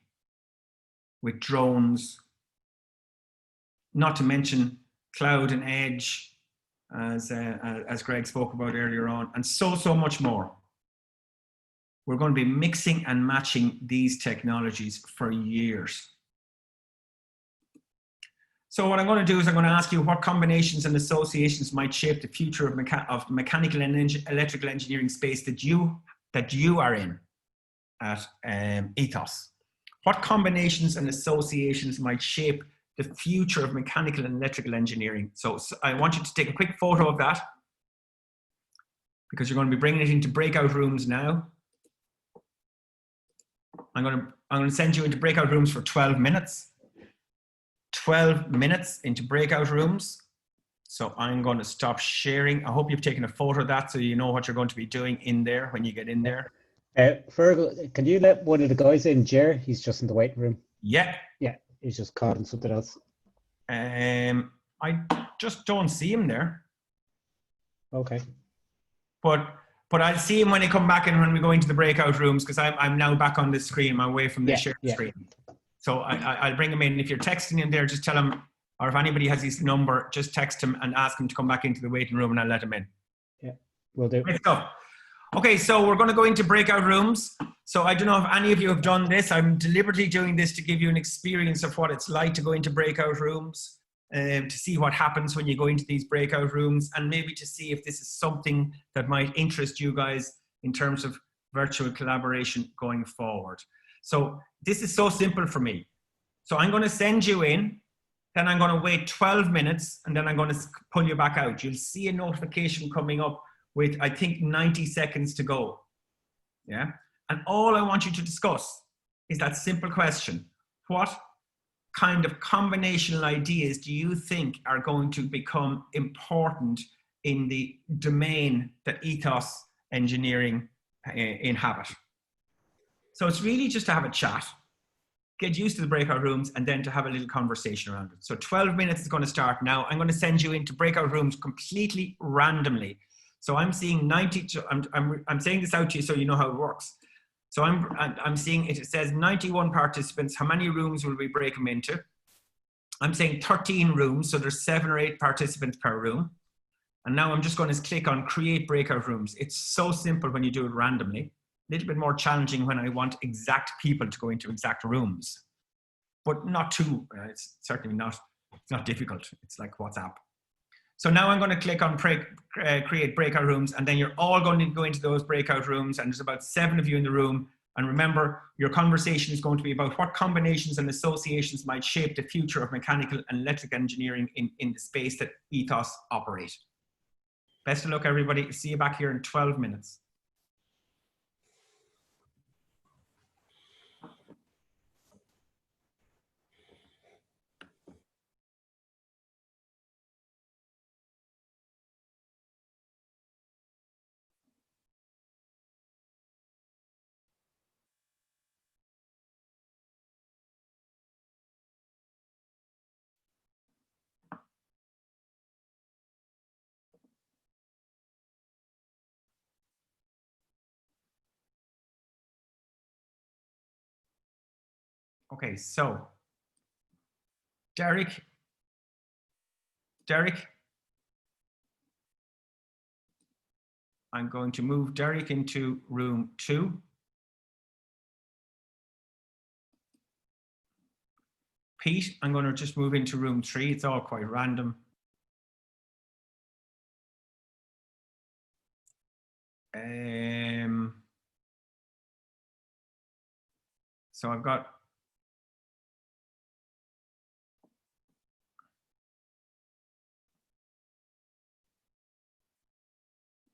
S10: with drones, not to mention cloud and edge, as Greg spoke about earlier on, and so much more. We're going to be mixing and matching these technologies for years. So what I'm going to do is I'm going to ask you what combinations and associations might shape the future of mechanical and electrical engineering space that you are in at Ethos. What combinations and associations might shape the future of mechanical and electrical engineering? So I want you to take a quick photo of that, because you're going to be bringing it into breakout rooms now. I'm going to send you into breakout rooms for 12 minutes. 12 minutes into breakout rooms. So I'm going to stop sharing. I hope you've taken a photo of that so you know what you're going to be doing in there when you get in there.
S14: Fergal, can you let one of the guys in, Jer? He's just in the waiting room.
S10: Yeah.
S14: Yeah, he's just caught in something else.
S10: I just don't see him there.
S14: Okay.
S10: But I'll see him when he come back and when we go into the breakout rooms, because I'm now back on the screen. I'm away from the share screen. So I'll bring him in. If you're texting him there, just tell him, or if anybody has his number, just text him and ask him to come back into the waiting room and I'll let him in.
S14: Yeah, will do.
S10: Great stuff. Okay, so we're going to go into breakout rooms. So I don't know if any of you have done this. I'm deliberately doing this to give you an experience of what it's like to go into breakout rooms, to see what happens when you go into these breakout rooms, and maybe to see if this is something that might interest you guys in terms of virtual collaboration going forward. So this is so simple for me. So I'm going to send you in, then I'm going to wait 12 minutes, and then I'm going to pull you back out. You'll see a notification coming up with, I think, 90 seconds to go. Yeah. And all I want you to discuss is that simple question. What kind of combinational ideas do you think are going to become important in the domain that Ethos Engineering inhabit? So it's really just to have a chat, get used to the breakout rooms, and then to have a little conversation around it. So 12 minutes is going to start now. I'm going to send you into breakout rooms completely randomly. So I'm seeing 90, I'm saying this out to you so you know how it works. So I'm seeing, it says 91 participants. How many rooms will we break them into? I'm saying 13 rooms, so there's 7 or 8 participants per room. And now I'm just going to click on create breakout rooms. It's so simple when you do it randomly. A little bit more challenging when I want exact people to go into exact rooms, but not too, it's certainly not, it's not difficult. It's like WhatsApp. So now I'm going to click on create breakout rooms, and then you're all going to go into those breakout rooms, and there's about 7 of you in the room. And remember, your conversation is going to be about what combinations and associations might shape the future of mechanical and electrical engineering in the space that Ethos operate. Best of luck, everybody. See you back here in 12 minutes. Okay, so Derek, I'm going to move Derek into room 2. Pete, I'm going to just move into room 3. It's all quite random. So I've got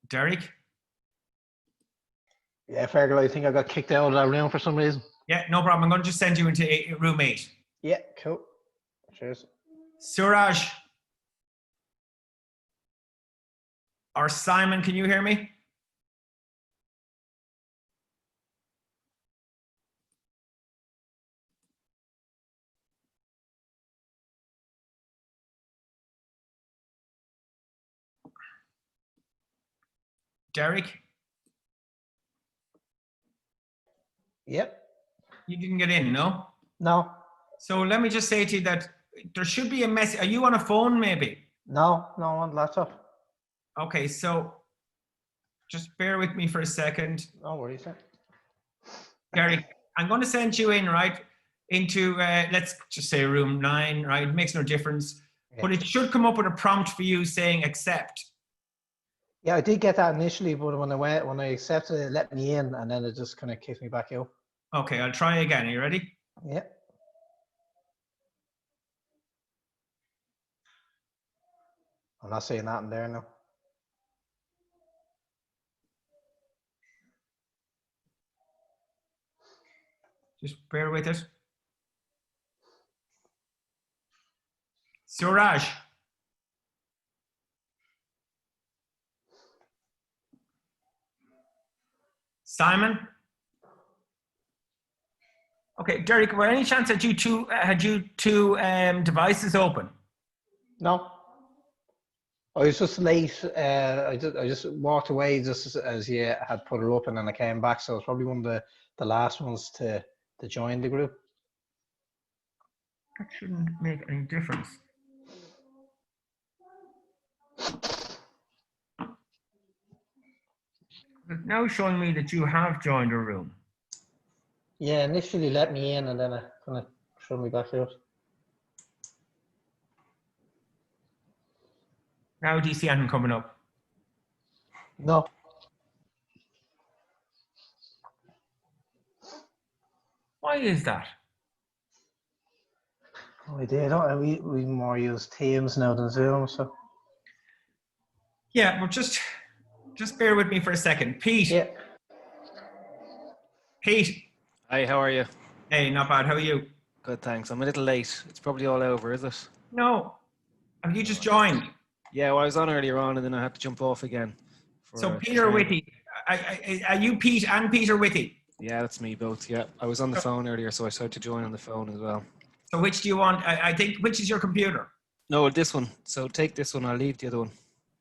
S10: Derek.
S15: Yeah, Fergal, I think I got kicked out of that room for some reason.
S10: Yeah, no problem. I'm going to just send you into room 8.
S15: Yeah, cool. Cheers.
S10: Suraj or Simon, can you hear me? Derek?
S15: Yep.
S10: You didn't get in, no?
S15: No.
S10: So let me just say to you that there should be a message. Are you on a phone maybe?
S15: No, on laptop.
S10: Okay, so just bear with me for a second.
S15: No worries, sir.
S10: Derek, I'm going to send you in, right, into, let's just say room 9, right? It makes no difference.
S15: Yeah.
S10: But it should come up with a prompt for you saying accept.
S15: Yeah, I did get that initially, but when I accepted it, it let me in, and then it just kind of kicked me back out.
S10: Okay, I'll try again. Are you ready?
S15: Yeah. I'm not seeing that in there now.
S10: Just bear with it. Suraj. Simon. Okay, Derek, by any chance had you two devices open?
S15: No. I was just late. I just walked away just as you had put it up, and then I came back. So it's probably one of the last ones to join the group.
S10: That shouldn't make any difference. It's now showing me that you have joined a room.
S15: Yeah, initially let me in, and then it kind of threw me back out.
S10: Now do you see anything coming up?
S15: No.
S10: Why is that?
S15: No idea. We more use Teams now than Zoom, so.
S10: Yeah, well, just bear with me for a second. Pete.
S15: Yeah.
S10: Pete.
S16: Hi, how are you?
S10: Hey, not bad. How are you?
S16: Good, thanks. I'm a little late. It's probably all over, is it?
S10: No. Have you just joined?
S16: Yeah, well, I was on earlier on and then I had to jump off again.
S10: So Peter Whitty. Are you Pete and Peter Whitty?
S16: Yeah, that's me both, yeah. I was on the phone earlier, so I started to join on the phone as well.
S10: So which do you want? I think, which is your computer?
S16: No, this one. So take this one, I'll leave the other one.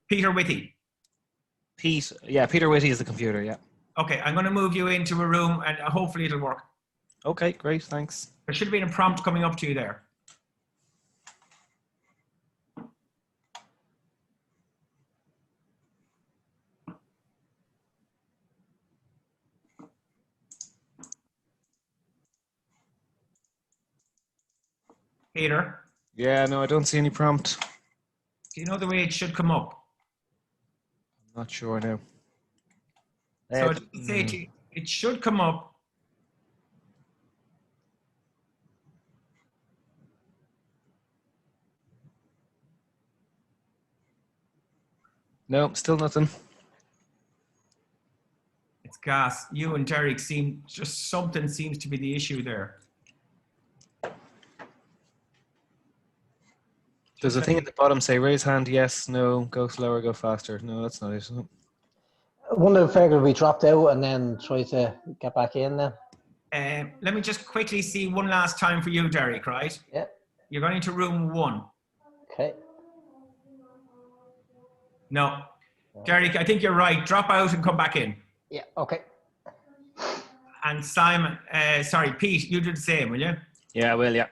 S10: Peter Whitty.
S16: Pete, yeah, Peter Whitty is the computer, yeah.
S10: Okay, I'm going to move you into a room and hopefully it'll work.
S16: Okay, great, thanks.
S10: There should have been a prompt coming up to you there. Peter?
S16: Yeah, no, I don't see any prompt.
S10: Do you know the way it should come up?
S16: I'm not sure now.
S10: So say to you, it should come up.
S16: No, still nothing.
S10: It's gas. You and Derek seem, just something seems to be the issue there.
S16: There's a thing at the bottom, say raise hand, yes, no, go slower, go faster. No, that's not it.
S15: I wonder if we dropped out and then try to get back in then.
S10: Let me just quickly see one last time for you, Derek, right?
S15: Yeah.
S10: You're going into room 1.
S15: Okay.
S10: No. Derek, I think you're right. Drop out and come back in.
S15: Yeah, okay.
S10: And Simon, sorry, Pete, you do the same, will you?
S16: Yeah, I will, yeah.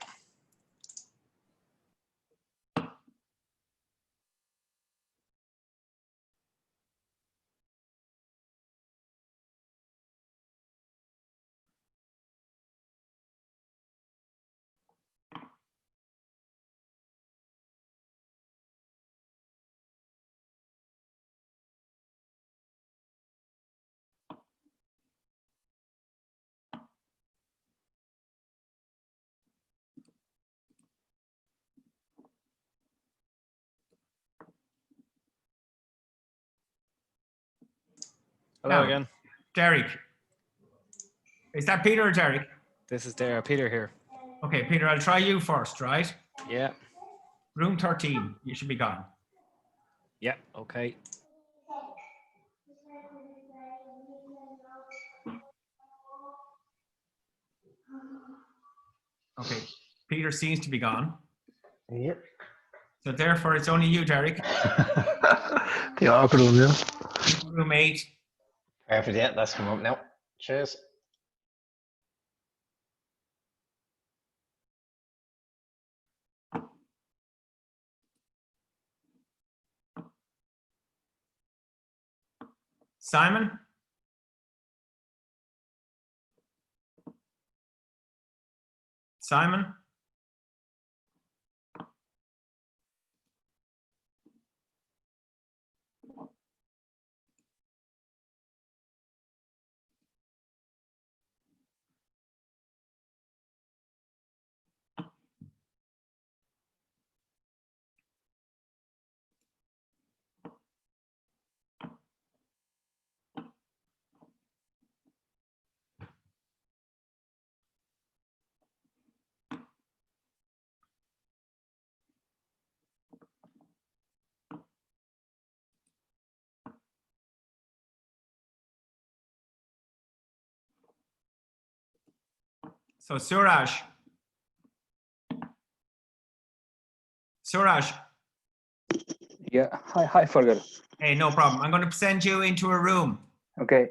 S16: Hello
S10: Now,
S16: again.
S10: Derek. Is that Peter or Derek?
S16: This is Peter here.
S10: Okay, Peter, I'll try you first, right?
S16: Yeah.
S10: Room 13, you should be gone.
S16: Yeah. Okay.
S10: Okay, Peter seems to be gone.
S15: Yep.
S10: So therefore, it's only you, Derek.
S15: The awkward one, yeah.
S10: Room 8.
S15: Perfect, yeah, that's come up now. Cheers.
S10: Simon? Simon? So Suraj. Suraj.
S17: Yeah. Hi, Fergal.
S10: Hey, no problem. I'm going to send you into a room.
S17: Okay.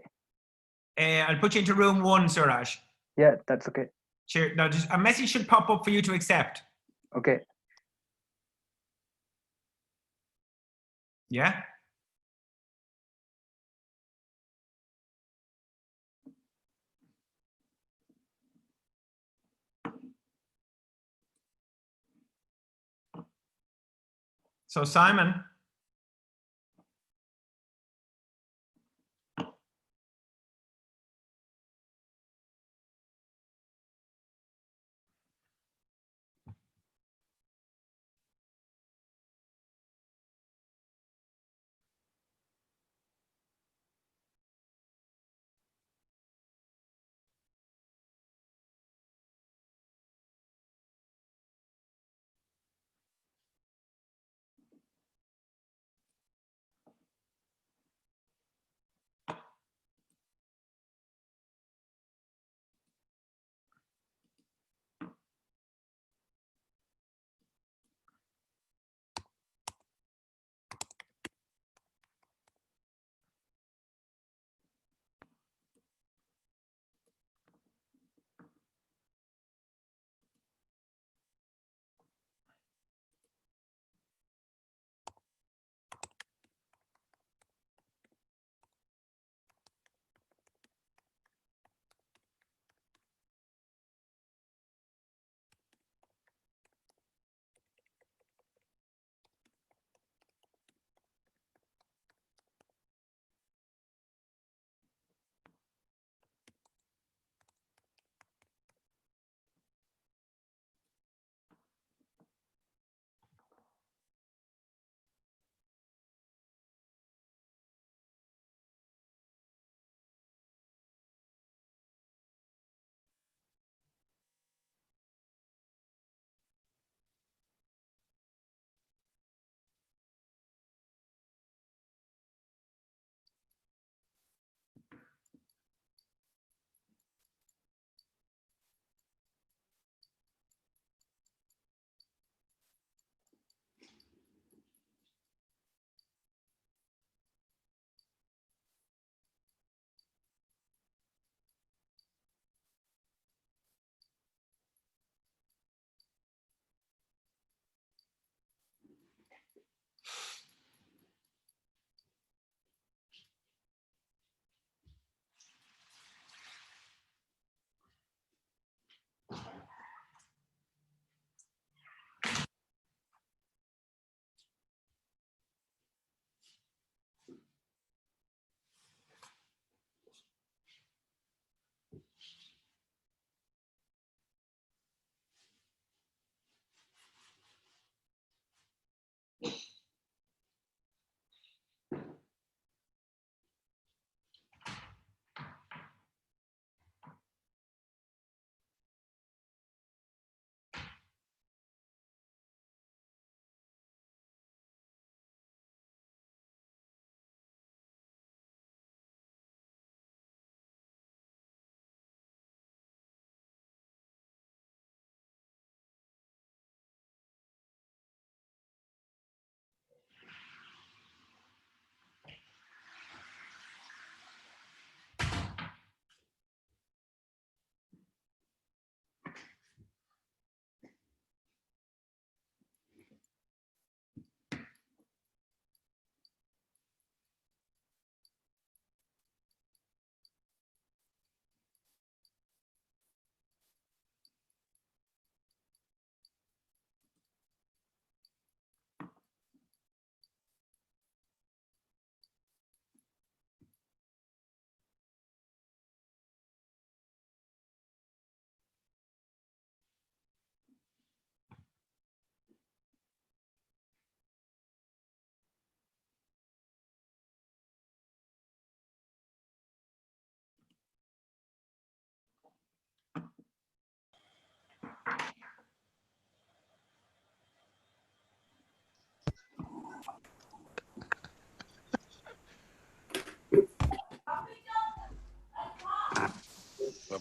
S10: I'll put you into room 1, Suraj.
S17: Yeah, that's okay.
S10: Cheers. Now, just a message should pop up for you to accept.
S17: Okay.
S10: Yeah? So Simon.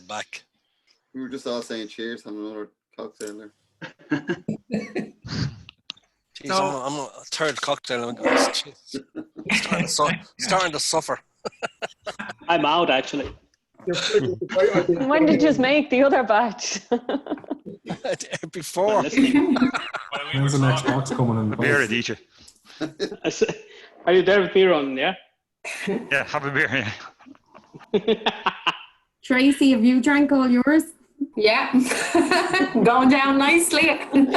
S18: back.
S19: We were just all saying cheers, having another cocktail there.
S18: Jeez, I'm a third cocktail. Starting to suffer.
S20: I'm out actually.
S9: I might have just make the other batch.
S18: Before.
S12: When's the next box coming in?
S21: Beer, Aditya.
S20: Are you there with beer on? Yeah.
S21: Yeah, have a beer. Yeah.
S9: Tracy, have you drank all yours?
S7: Yeah. Going down nicely.
S9: Look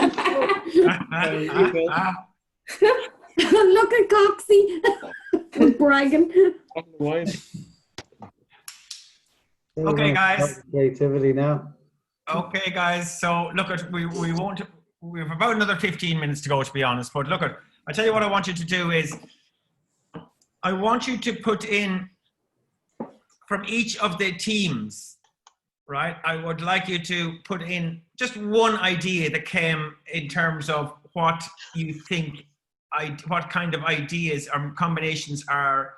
S9: at Coxie. Bragging.
S10: Okay, guys.
S2: Creativity now.
S10: Okay, guys. So look at we have about another 15 minutes to go, to be honest. But look at, I tell you what I want you to do is I want you to put in from each of the teams, right? I would like you to put in just one idea that came in terms of what you think, what kind of ideas or combinations are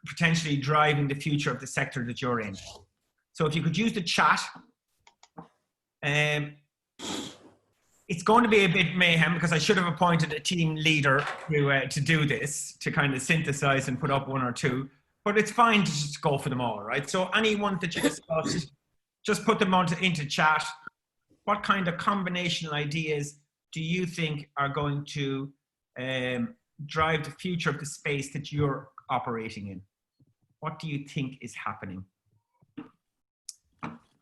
S10: potentially driving the future of the sector that you're in. So if you could use the chat, it's going to be a bit mayhem because I should have appointed a team leader to do this, to kind of synthesize and put up one or two, but it's fine to just go for them all, right? So any ones that you discussed, just put them into chat. What kind of combinational ideas do you think are going to drive the future of the space that you're operating in? What do you think is happening?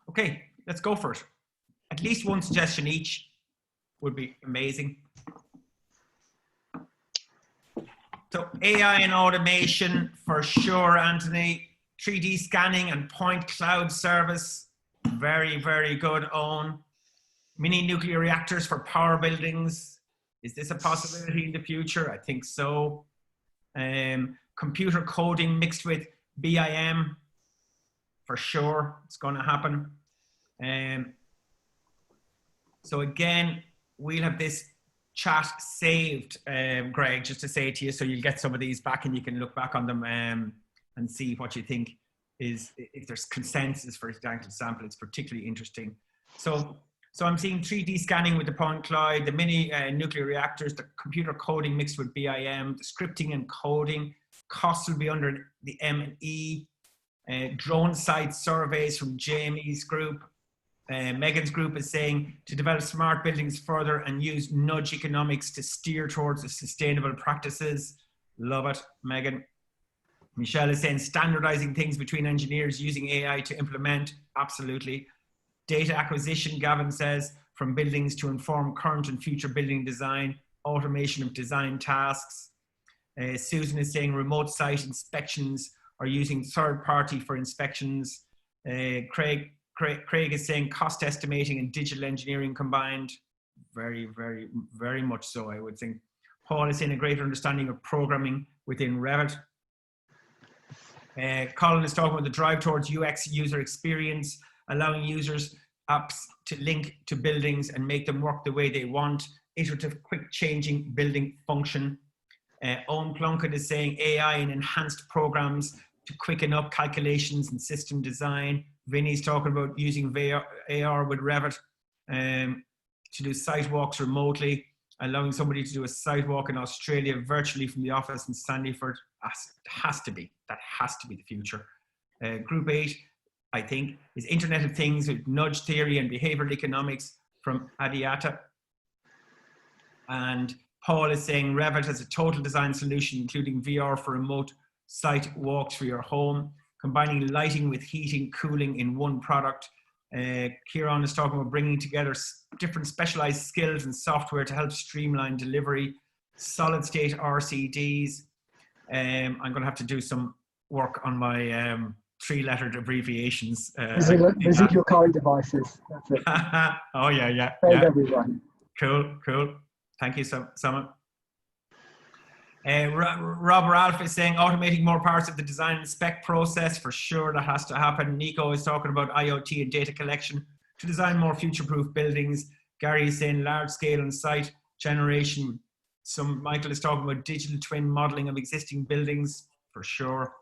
S10: Okay, let's go for it. At least one suggestion each would be amazing. So AI and automation for sure, Anthony. 3D scanning and point cloud service. Very, very good, Owen. Mini nuclear reactors for power buildings. Is this a possibility in the future? I think so. Computer coding mixed with BIM. For sure, it's going to happen. So again, we'll have this chat saved, Greg, just to say to you, so you'll get some of these back and you can look back on them and see what you think is, if there's consensus for example, it's particularly interesting. So I'm seeing 3D scanning with the point cloud, the mini nuclear reactors, the computer coding mixed with BIM, the scripting and coding. Costs will be under the M&E. Drone site surveys from Jamie's group. Megan's group is saying to develop smart buildings further and use nudge economics to steer towards the sustainable practices. Love it, Megan. Michelle is saying standardizing things between engineers using AI to implement. Absolutely. Data acquisition, Gavin says, from buildings to inform current and future building design. Automation of design tasks. Susan is saying remote site inspections or using third party for inspections. Craig is saying cost estimating and digital engineering combined. Very, very, very much so, I would think. Paul is saying a greater understanding of programming within Revit. Colin is talking about the drive towards UX, user experience, allowing users apps to link to buildings and make them work the way they want. Iterative, quick changing building function. Owen Plunkett is saying AI and enhanced programs to quicken up calculations and system design. Vinny's talking about using AR with Revit to do site walks remotely, allowing somebody to do a site walk in Australia virtually from the office in Sandyford. That has to be the future. Group 8, I think, is Internet of Things with nudge theory and behavioral economics from Adiata. And Paul is saying Revit has a total design solution, including VR for remote site walks for your home, combining lighting with heating, cooling in one product. Kieran is talking about bringing together different specialized skills and software to help streamline delivery, solid state RCDs. I'm going to have to do some work on my 3-lettered abbreviations.
S22: Residual current devices. That's it.
S10: Oh, yeah.
S22: Everyone.
S10: Cool. Thank you, Simon. Rob Ralph is saying automating more parts of the design and spec process. For sure, that has to happen. Nico is talking about IoT and data collection to design more future-proof buildings. Gary is saying large scale and site generation. Michael is talking about digital twin modeling of existing buildings. For sure.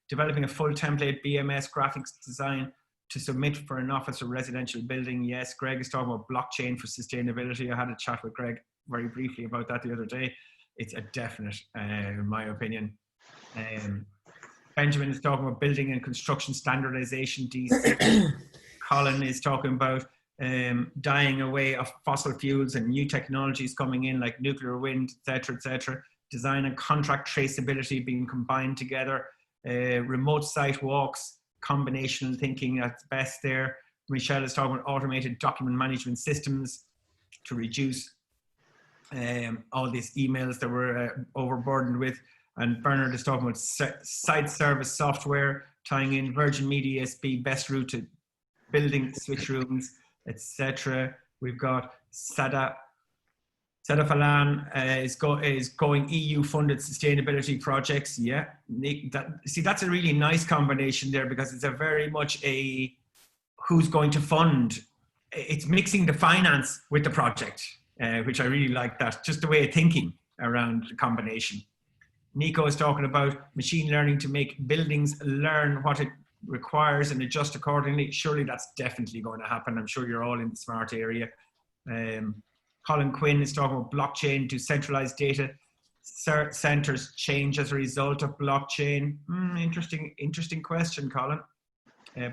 S10: Developing a full template BMS graphics design to submit for an office or residential building. Yes, Greg is talking about blockchain for sustainability. I had a chat with Greg very briefly about that the other day. It's a definite, in my opinion. Benjamin is talking about building and construction standardization, DC. Colin is talking about dying away of fossil fuels and new technologies coming in like nuclear, wind, etc. Design and contract traceability being combined together. Remote site walks, combinational thinking at best there. Michelle is talking about automated document management systems to reduce all these emails that we're overburdened with. And Bernard is talking about site service software, tying in Virgin Media ESB, best route to building switch rooms, etc. We've got Sada Falan is going EU-funded sustainability projects. Yeah, see, that's a really nice combination there, because it's a very much a who's going to fund. It's mixing the finance with the project, which I really like that. Just the way of thinking around the combination. Nico is talking about machine learning to make buildings learn what it requires and adjust accordingly. Surely that's definitely going to happen. I'm sure you're all in the smart area. Colin Quinn is talking about blockchain to centralized data centers change as a result of blockchain. Interesting question, Colin.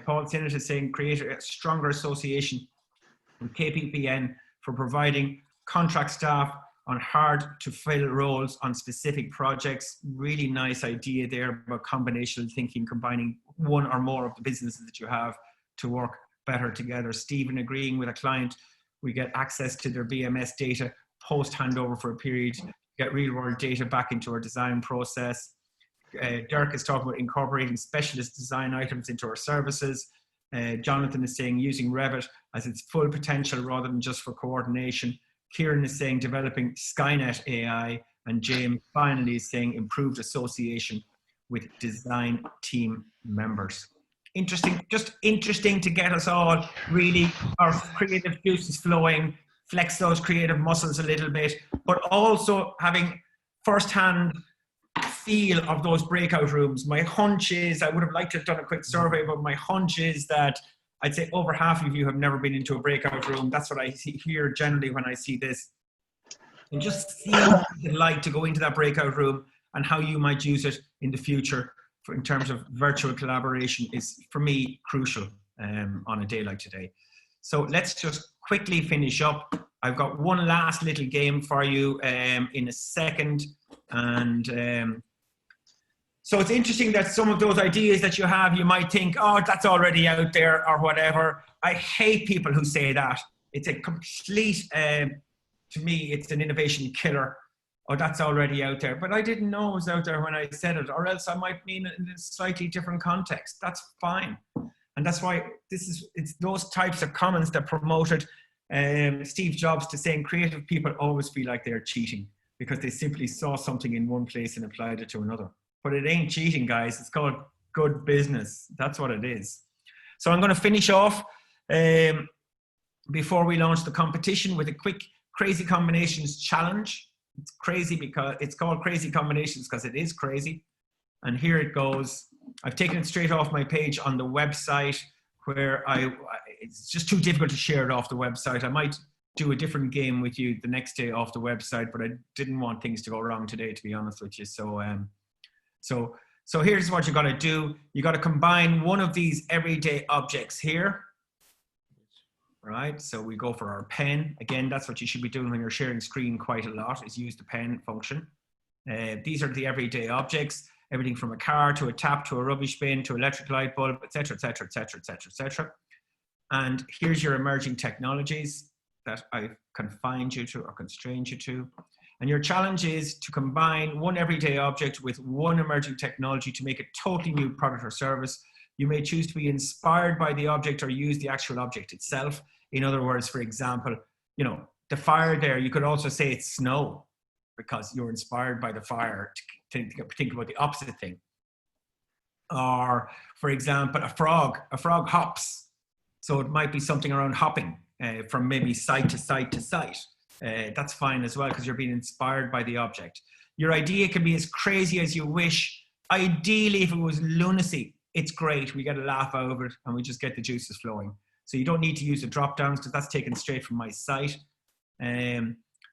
S10: Paul Sinnott is saying create a stronger association with KPPN for providing contract staff on hard to fill roles on specific projects. Really nice idea there about combinational thinking, combining one or more of the businesses that you have to work better together. Stephen agreeing with a client, we get access to their BMS data post handover for a period, get real world data back into our design process. Dirk is talking about incorporating specialist design items into our services. Jonathan is saying using Revit as its full potential rather than just for coordination. Kieran is saying developing Skynet AI, and James finally is saying improved association with design team members. Interesting, just interesting to get us all really our creative juices flowing, flex those creative muscles a little bit, but also having firsthand feel of those breakout rooms. My hunch is, I would have liked to have done a quick survey, but my hunch is that I'd say over half of you have never been into a breakout room. That's what I hear generally when I see this. And just see what it's like to go into that breakout room and how you might use it in the future in terms of virtual collaboration is, for me, crucial on a day like today. So let's just quickly finish up. I've got one last little game for you in a second. And so it's interesting that some of those ideas that you have, you might think, oh, that's already out there or whatever. I hate people who say that. It's a complete, to me, it's an innovation killer. Oh, that's already out there. But I didn't know it was out there when I said it, or else I might mean it in a slightly different context. That's fine. And that's why it's those types of comments that promoted Steve Jobs to saying creative people always feel like they're cheating because they simply saw something in one place and applied it to another. But it ain't cheating, guys. It's called good business. That's what it is. So I'm going to finish off before we launch the competition with a quick crazy combinations challenge. It's crazy because it's called crazy combinations because it is crazy. And here it goes. I've taken it straight off my page on the website where it's just too difficult to share it off the website. I might do a different game with you the next day off the website, but I didn't want things to go wrong today, to be honest with you. So here's what you got to do. You got to combine one of these everyday objects here. Right, so we go for our pen. Again, that's what you should be doing when you're sharing screen quite a lot, is use the pen function. These are the everyday objects, everything from a car to a tap to a rubbish bin to electric light bulb, etc., etc., etc., etc., etc. And here's your emerging technologies that I've confined you to or constrained you to. And your challenge is to combine one everyday object with one emerging technology to make a totally new product or service. You may choose to be inspired by the object or use the actual object itself. In other words, for example, you know, the fire there, you could also say it's snow because you're inspired by the fire to think about the opposite thing. Or, for example, a frog hops. So it might be something around hopping from maybe site to site to site. That's fine as well because you're being inspired by the object. Your idea can be as crazy as you wish. Ideally, if it was lunacy, it's great. We get a laugh out of it and we just get the juices flowing. So you don't need to use the drop downs because that's taken straight from my site.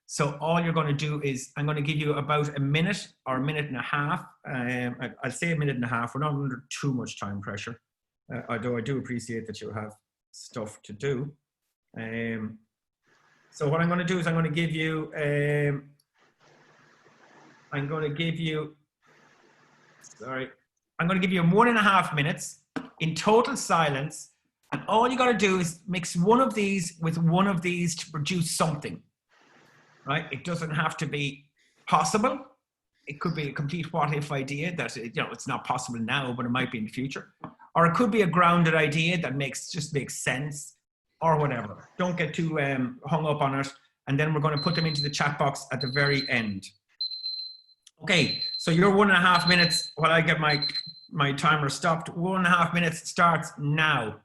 S10: So all you're going to do is I'm going to give you about a minute or a minute and a half. I'll say a minute and a half. We're not under too much time pressure, although I do appreciate that you have stuff to do. So what I'm going to do is I'm going to give you, I'm going to give you 1.5 minutes in total silence. And all you got to do is mix one of these with one of these to produce something, right? It doesn't have to be possible. It could be a complete what if idea that, you know, it's not possible now, but it might be in the future. Or it could be a grounded idea that just makes sense or whatever. Don't get too hung up on it. And then we're going to put them into the chat box at the very end. Okay, so your 1.5 minutes, while I get my timer stopped, 1.5 minutes starts now.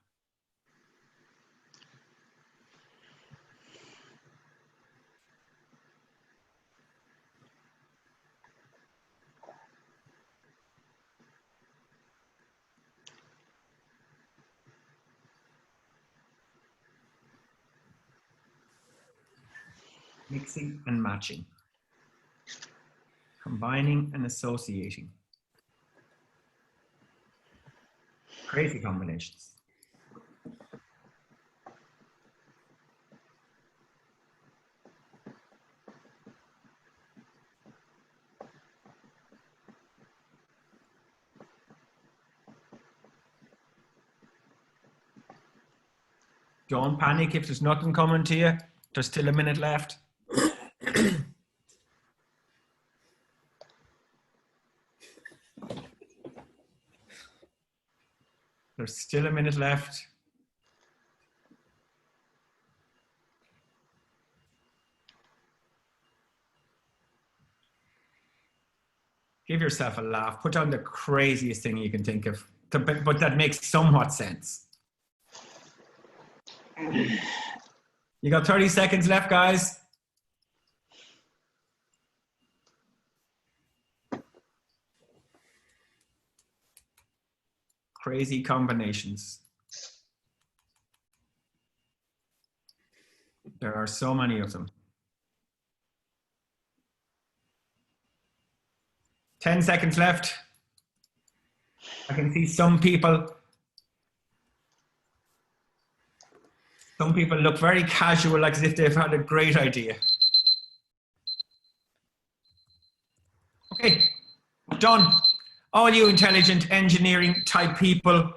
S10: Mixing and matching. Combining and associating. Crazy combinations. Don't panic if there's nothing coming to you. There's still a minute left. There's still a minute left. Give yourself a laugh. Put on the craziest thing you can think of, but that makes somewhat sense. You got 30 seconds left, guys. Crazy combinations. There are so many of them. 10 seconds left. I can see some people look very casual, like as if they've had a great idea. Okay, done. All you intelligent engineering type people,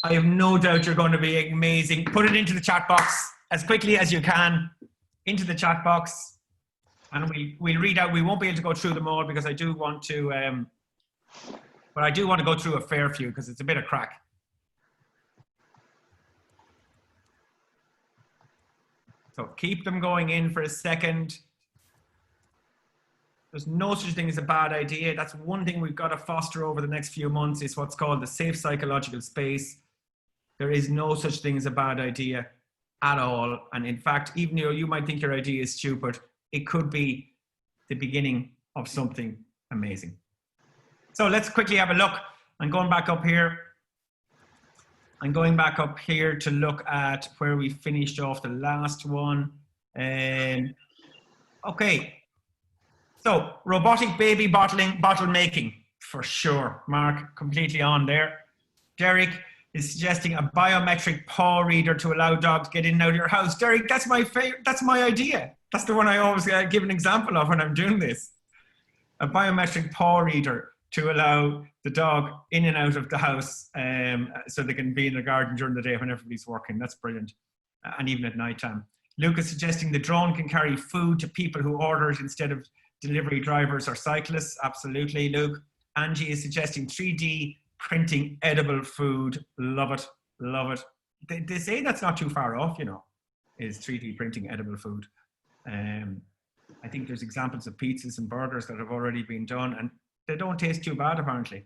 S10: I have no doubt you're going to be amazing. Put it into the chat box as quickly as you can, into the chat box, and we'll read out. We won't be able to go through them all because I do want to, but I do want to go through a fair few because it's a bit of crack. So keep them going in for a second. There's no such thing as a bad idea. That's one thing we've got to foster over the next few months is what's called the safe psychological space. There is no such thing as a bad idea at all. And in fact, even though you might think your idea is stupid, it could be the beginning of something amazing. So let's quickly have a look. I'm going back up here. I'm going back up here to look at where we finished off the last one. Okay. So robotic baby bottle making, for sure. Mark, completely on there. Derek is suggesting a biometric paw reader to allow dogs to get in and out of your house. Derek, that's my favorite. That's my idea. That's the one I always give an example of when I'm doing this. A biometric paw reader to allow the dog in and out of the house so they can be in the garden during the day when everybody's working. That's brilliant. And even at nighttime. Luke is suggesting the drone can carry food to people who order it instead of delivery drivers or cyclists. Absolutely, Luke. Angie is suggesting 3D printing edible food. Love it, love it. They say that's not too far off, you know, is 3D printing edible food. I think there's examples of pizzas and burgers that have already been done and they don't taste too bad apparently.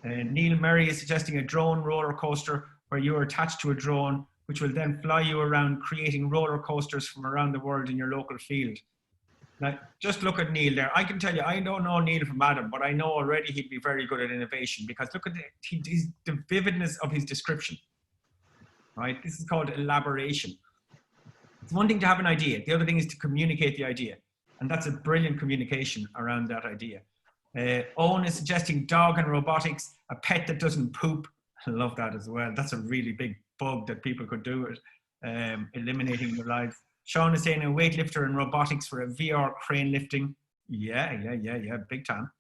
S10: Neil Murray is suggesting a drone roller coaster where you are attached to a drone which will then fly you around creating roller coasters from around the world in your local field. Now, just look at Neil there. I can tell you, I don't know Neil from Adam, but I know already he'd be very good at innovation because look at the vividness of his description. Right? This is called elaboration. It's one thing to have an idea. The other thing is to communicate the idea. And that's a brilliant communication around that idea. Owen is suggesting dog and robotics, a pet that doesn't poop. I love that as well. That's a really big bug that people could do it, eliminating their lives. Sean is saying a weightlifter and robotics for a VR crane lifting. Yeah, big time.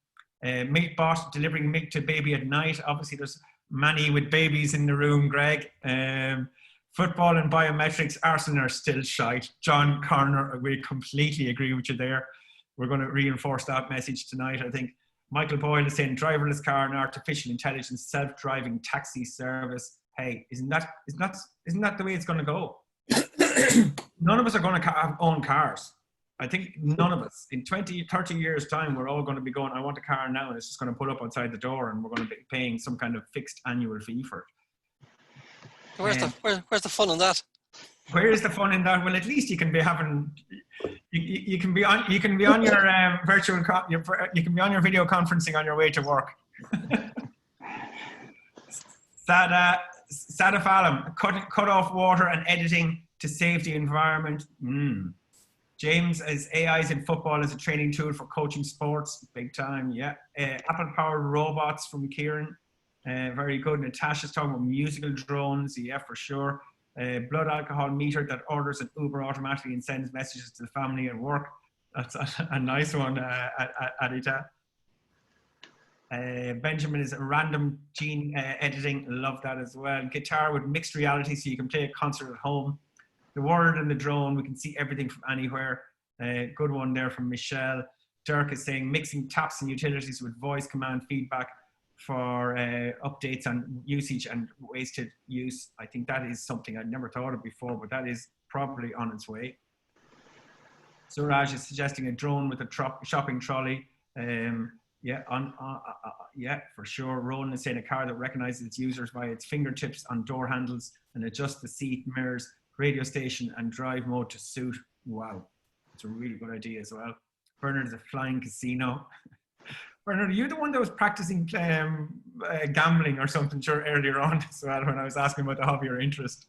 S10: Milk bot delivering milk to baby at night. Obviously, there's many with babies in the room, Greg. Football and biometrics, Arsenal are still shite. John Corner, we completely agree with you there. We're going to reinforce that message tonight, I think. Michael Boyle is saying driverless car and artificial intelligence, self-driving taxi service. Hey, isn't that the way it's going to go? None of us are going to own cars. I think none of us. In 20, 30 years' time, we're all going to be going, I want a car now, and it's just going to pull up outside the door, and we're going to be paying some kind of fixed annual fee for it.
S18: Where's the fun in that?
S10: Where is the fun in that? Well, at least you can be having, you can be on your you can be on your video conferencing on your way to work. Sadafalum, cut off water and editing to save the environment. James, as AIs in football as a training tool for coaching sports, big time. Yeah. Apple powered robots from Kieran. Very good. Natasha's talking about musical drones. Yeah, for sure. Blood alcohol meter that orders an Uber automatically and sends messages to the family at work. That's a nice one, Adita. Benjamin is a random gene editing. Love that as well. Guitar with mixed reality so you can play a concert at home. The word and the drone, we can see everything from anywhere. Good one there from Michelle. Dirk is saying mixing taps and utilities with voice command feedback for updates on usage and wasted use. I think that is something I'd never thought of before, but that is probably on its way. Suraj is suggesting a drone with a shopping trolley. Yeah, for sure. Ronan is saying a car that recognizes its users by its fingertips on door handles and adjusts the seat, mirrors, radio station, and drive mode to suit. Wow, it's a really good idea as well. Bernard is a flying casino. Bernard, are you the one that was practicing gambling or something sure earlier on as well when I was asking about the hobby or interest?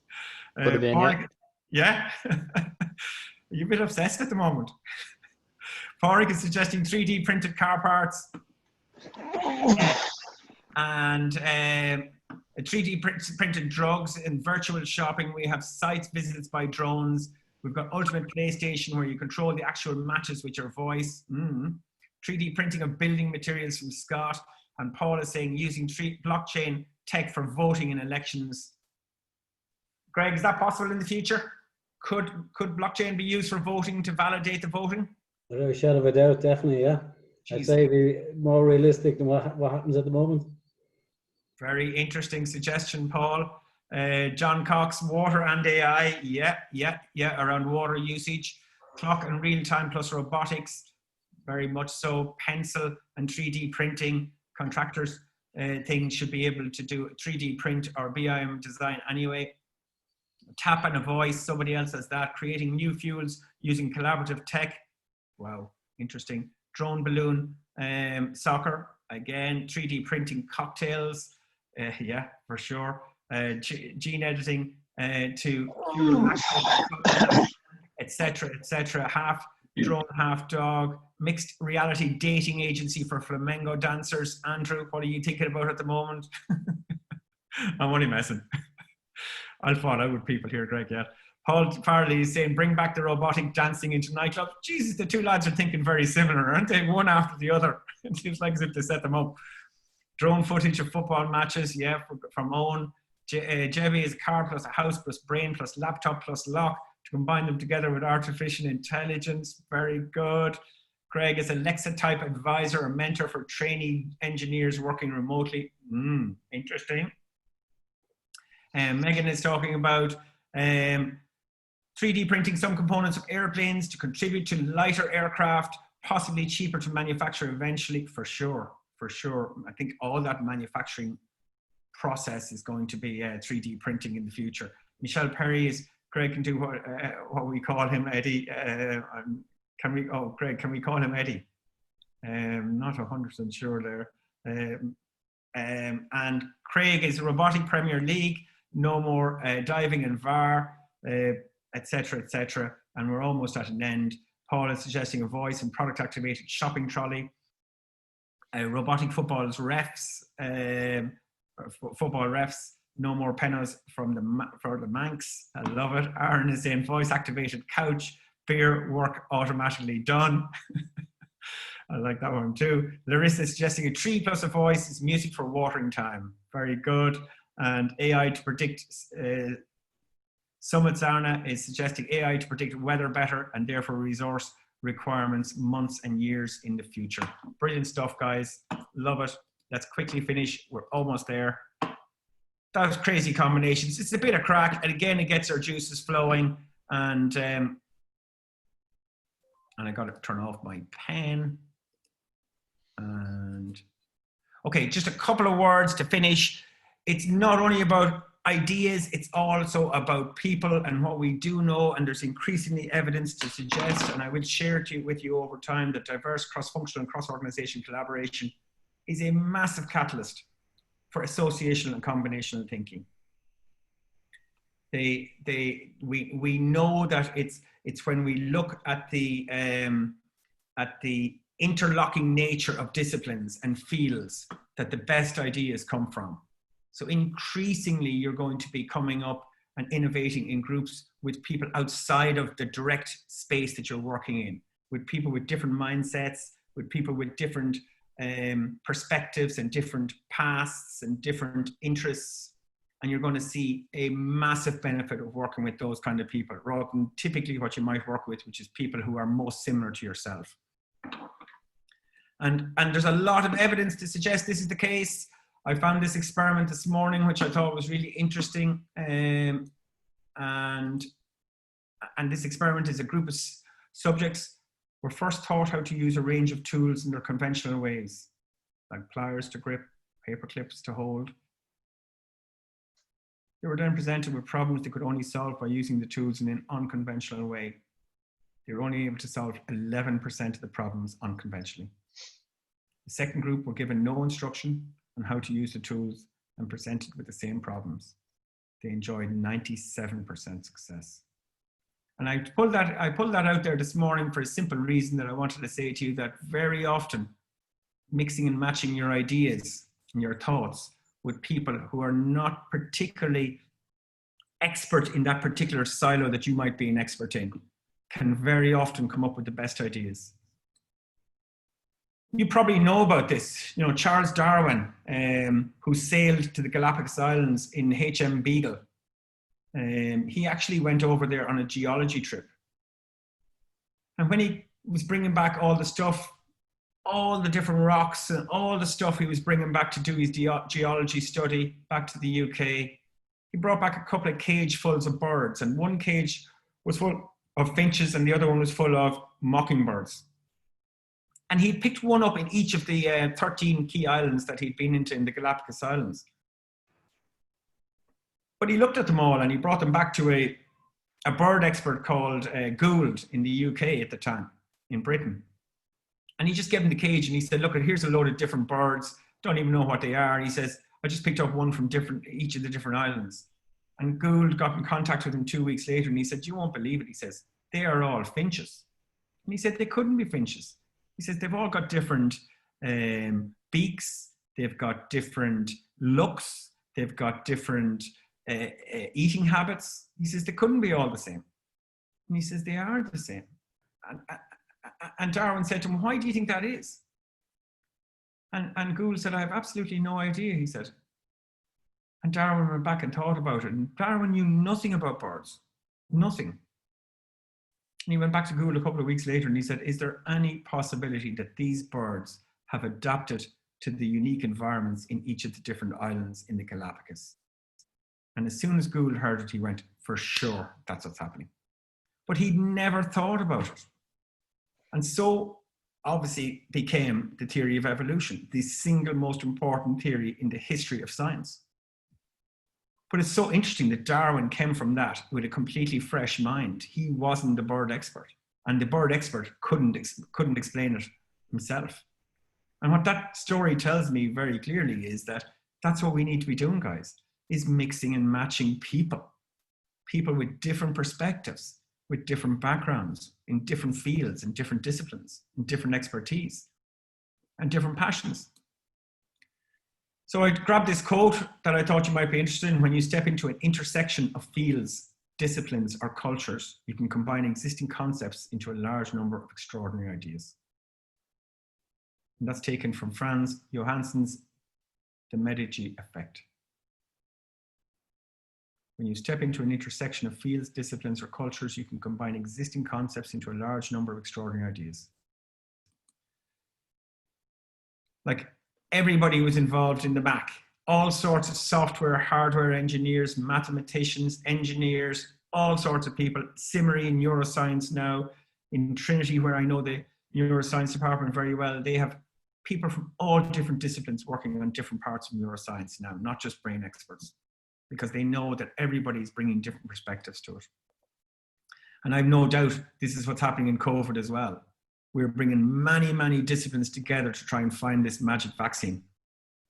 S1: Could have been,
S10: yeah. Are you a bit obsessed at the moment? Porrick is suggesting 3D printed car parts and 3D printed drugs and virtual shopping. We have sites visits by drones. We've got Ultimate PlayStation where you control the actual matches with your voice. 3D printing of building materials from Scott. And Paul is saying using blockchain tech for voting in elections. Greg, is that possible in the future? Could blockchain be used for voting to validate the voting?
S2: Without a shadow of a doubt, definitely, yeah.
S10: Jeez.
S2: I'd say be more realistic than what happens at the moment.
S10: Very interesting suggestion, Paul. John Cox, water and AI. Yeah, around water usage. Clock and real time plus robotics. Very much so. Pencil and 3D printing. Contractors things should be able to do 3D print or BIM design anyway. Tap and a voice, somebody else has that. Creating new fuels using collaborative tech. Wow, interesting. Drone balloon, soccer, again, 3D printing cocktails. Yeah, for sure. Gene editing to etc. Half drone, half dog. Mixed reality dating agency for flamenco dancers. Andrew, what are you thinking about at the moment? I'm only messing. I'll fall out with people here, Greg, yeah. Paul Farley is saying, bring back the robotic dancing into nightclubs. Jesus, the two lads are thinking very similar, aren't they? One after the other. It seems like as if they set them up. Drone footage of football matches, yeah, from Owen. Jebby is a car plus a house plus brain plus laptop plus lock to combine them together with artificial intelligence. Very good. Greg is a Alexa-type advisor or mentor for trainee engineers working remotely. Interesting. Megan is talking about 3D printing some components of airplanes to contribute to lighter aircraft, possibly cheaper to manufacture eventually, for sure. I think all that manufacturing process is going to be 3D printing in the future. Michelle Perry is, Greg can do what we call him, Eddie. I'm Craig, can we call him Eddie? Not 100% sure there. And Craig is Robotic Premier League, no more diving and VAR, etc., etc. And we're almost at an end. Paul is suggesting a voice and product activated shopping trolley. Robotic football's refs, football refs, no more penos for the Manx. I love it. Aaron is saying voice activated couch, beer work automatically done. I like that one too. Larissa is suggesting a tree plus a voice is music for watering time. Very good. And AI to predict, Summit Zarna is suggesting AI to predict weather better and therefore resource requirements months and years in the future. Brilliant stuff, guys. Love it. Let's quickly finish. We're almost there. That was crazy combinations. It's a bit of crack. And again, it gets our juices flowing. And I got to turn off my pen. And okay, just a couple of words to finish. It's not only about ideas, it's also about people and what we do know, and there's increasingly evidence to suggest, and I will share with you over time, that diverse cross-functional and cross-organization collaboration is a massive catalyst for associational and combinational thinking. We know that it's when we look at the interlocking nature of disciplines and fields that the best ideas come from. So increasingly, you're going to be coming up and innovating in groups with people outside of the direct space that you're working in, with people with different mindsets, with people with different perspectives and different pasts and different interests. And you're going to see a massive benefit of working with those kind of people, rather than typically what you might work with, which is people who are most similar to yourself. And there's a lot of evidence to suggest this is the case. I found this experiment this morning, which I thought was really interesting. And this experiment is a group of subjects were first taught how to use a range of tools in their conventional ways, like pliers to grip, paper clips to hold. They were then presented with problems they could only solve by using the tools in an unconventional way. They were only able to solve 11% of the problems unconventionally. The second group were given no instruction on how to use the tools and presented with the same problems. They enjoyed 97% success. And I pulled that out there this morning for a simple reason, that I wanted to say to you that very often mixing and matching your ideas and your thoughts with people who are not particularly expert in that particular silo that you might be an expert in can very often come up with the best ideas. You probably know about this. You know, Charles Darwin, who sailed to the Galapagos Islands in HM Beagle. He actually went over there on a geology trip. And when he was bringing back all the stuff, all the different rocks and all the stuff he was bringing back to do his geology study back to the UK, he brought back a couple of cagefuls of birds, and one cage was full of finches and the other one was full of mockingbirds. And he picked one up in each of the 13 key islands that he'd been into in the Galapagos Islands. But he looked at them all and he brought them back to a bird expert called Gould in the UK at the time, in Britain. And he just gave him the cage and he said, look, here's a load of different birds, don't even know what they are. He says, I just picked up one from each of the different islands. And Gould got in contact with him 2 weeks later and he said, you won't believe it. He says, they are all finches. And he said, they couldn't be finches. He says, they've all got different beaks, they've got different looks, they've got different eating habits. He says, they couldn't be all the same. And he says, they are the same. And Darwin said to him, why do you think that is? And Gould said, I have absolutely no idea, he said. And Darwin went back and thought about it. And Darwin knew nothing about birds, nothing. And he went back to Gould a couple of weeks later and he said, is there any possibility that these birds have adapted to the unique environments in each of the different islands in the Galapagos? And as soon as Gould heard it, he went, for sure, that's what's happening. But he'd never thought about it. And so obviously became the theory of evolution, the single most important theory in the history of science. But it's so interesting that Darwin came from that with a completely fresh mind. He wasn't the bird expert. and the bird expert couldn't explain it himself. And what that story tells me very clearly is that that's what we need to be doing, guys, is mixing and matching people with different perspectives, with different backgrounds, in different fields, in different disciplines, in different expertise, and different passions. So I grabbed this quote that I thought you might be interested in. When you step into an intersection of fields, disciplines, or cultures, you can combine existing concepts into a large number of extraordinary ideas. And that's taken from Franz Johansson's The Medici Effect. When you step into an intersection of fields, disciplines, or cultures, you can combine existing concepts into a large number of extraordinary ideas. Like, everybody was involved in the back. All sorts of software, hardware engineers, mathematicians, engineers, all sorts of people. Simmery in neuroscience now, in Trinity, where I know the neuroscience department very well, they have people from all different disciplines working on different parts of neuroscience now, not just brain experts, because they know that everybody's bringing different perspectives to it. And I've no doubt this is what's happening in COVID as well. We're bringing many, many disciplines together to try and find this magic vaccine.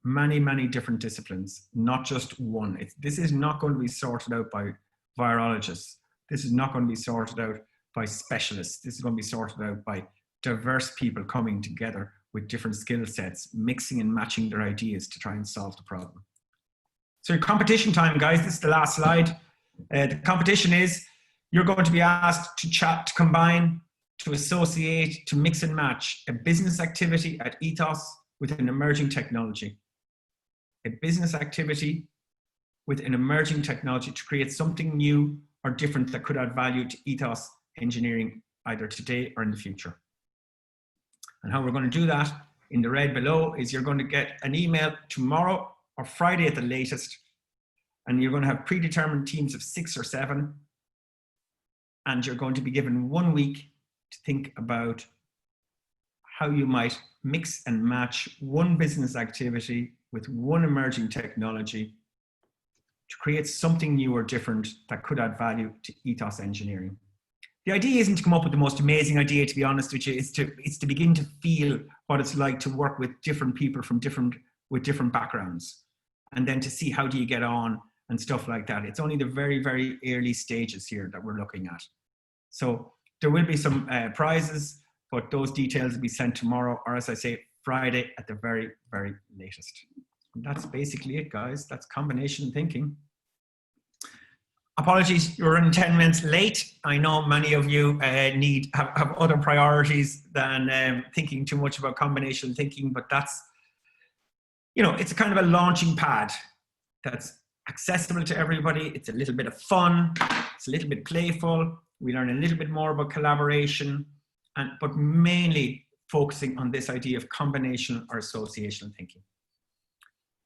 S10: Many, many different disciplines, not just one. This is not going to be sorted out by virologists. This is not going to be sorted out by specialists. This is going to be sorted out by diverse people coming together with different skill sets, mixing and matching their ideas to try and solve the problem. So competition time, guys. This is the last slide. The competition is, you're going to be asked to chat, to combine, to associate, to mix and match a business activity at Ethos with an emerging technology. A business activity with an emerging technology to create something new or different that could add value to Ethos Engineering either today or in the future. And how we're going to do that in the red below is you're going to get an email tomorrow or Friday at the latest, and you're going to have predetermined teams of 6 or 7, and you're going to be given 1 week to think about how you might mix and match one business activity with one emerging technology to create something new or different that could add value to Ethos Engineering. The idea isn't to come up with the most amazing idea, to be honest with you. It's to begin to feel what it's like to work with different people with different backgrounds, and then to see how do you get on and stuff like that. It's only the very, very early stages here that we're looking at. So there will be some prizes, but those details will be sent tomorrow, or as I say, Friday at the very, very latest. And that's basically it, guys. That's combination thinking. Apologies, you're running 10 minutes late. I know many of you have other priorities than thinking too much about combination thinking, but that's, you know, it's a kind of a launching pad that's accessible to everybody. It's a little bit of fun. It's a little bit playful. We learn a little bit more about collaboration, but mainly focusing on this idea of combination or associational thinking.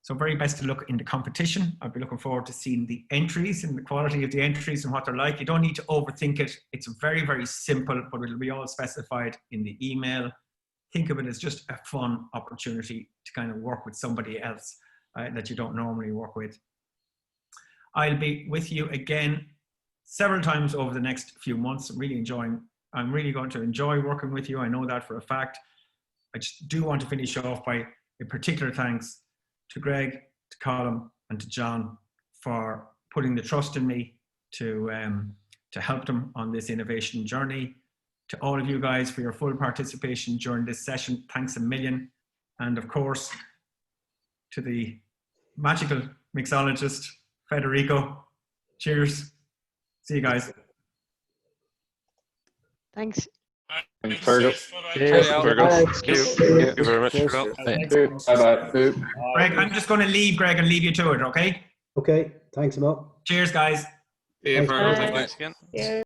S10: So very best to look in the competition. I'll be looking forward to seeing the entries and the quality of the entries and what they're like. You don't need to overthink it. It's very, very simple, but it'll be all specified in the email. Think of it as just a fun opportunity to kind of work with somebody else that you don't normally work with. I'll be with you again several times over the next few months. I'm really going to enjoy working with you. I know that for a fact. I just do want to finish off by a particular thanks to Greg, to Colin, and to John for putting the trust in me to help them on this innovation journey. To all of you guys for your full participation during this session, thanks a million. And of course, to the magical mixologist, Federico, cheers. See you guys.
S9: Thanks.
S13: Thanks, Fergal.
S16: Cheers, Fergal.
S21: Thank you very much.
S13: Bye-bye.
S10: Greg, I'm just going to leave Greg and leave you to it, okay?
S2: Okay, thanks a lot.
S10: Cheers, guys.
S21: See you,
S2: Thanks.
S21: Fergal.
S9: Bye.
S21: Thanks again.
S9: Yeah.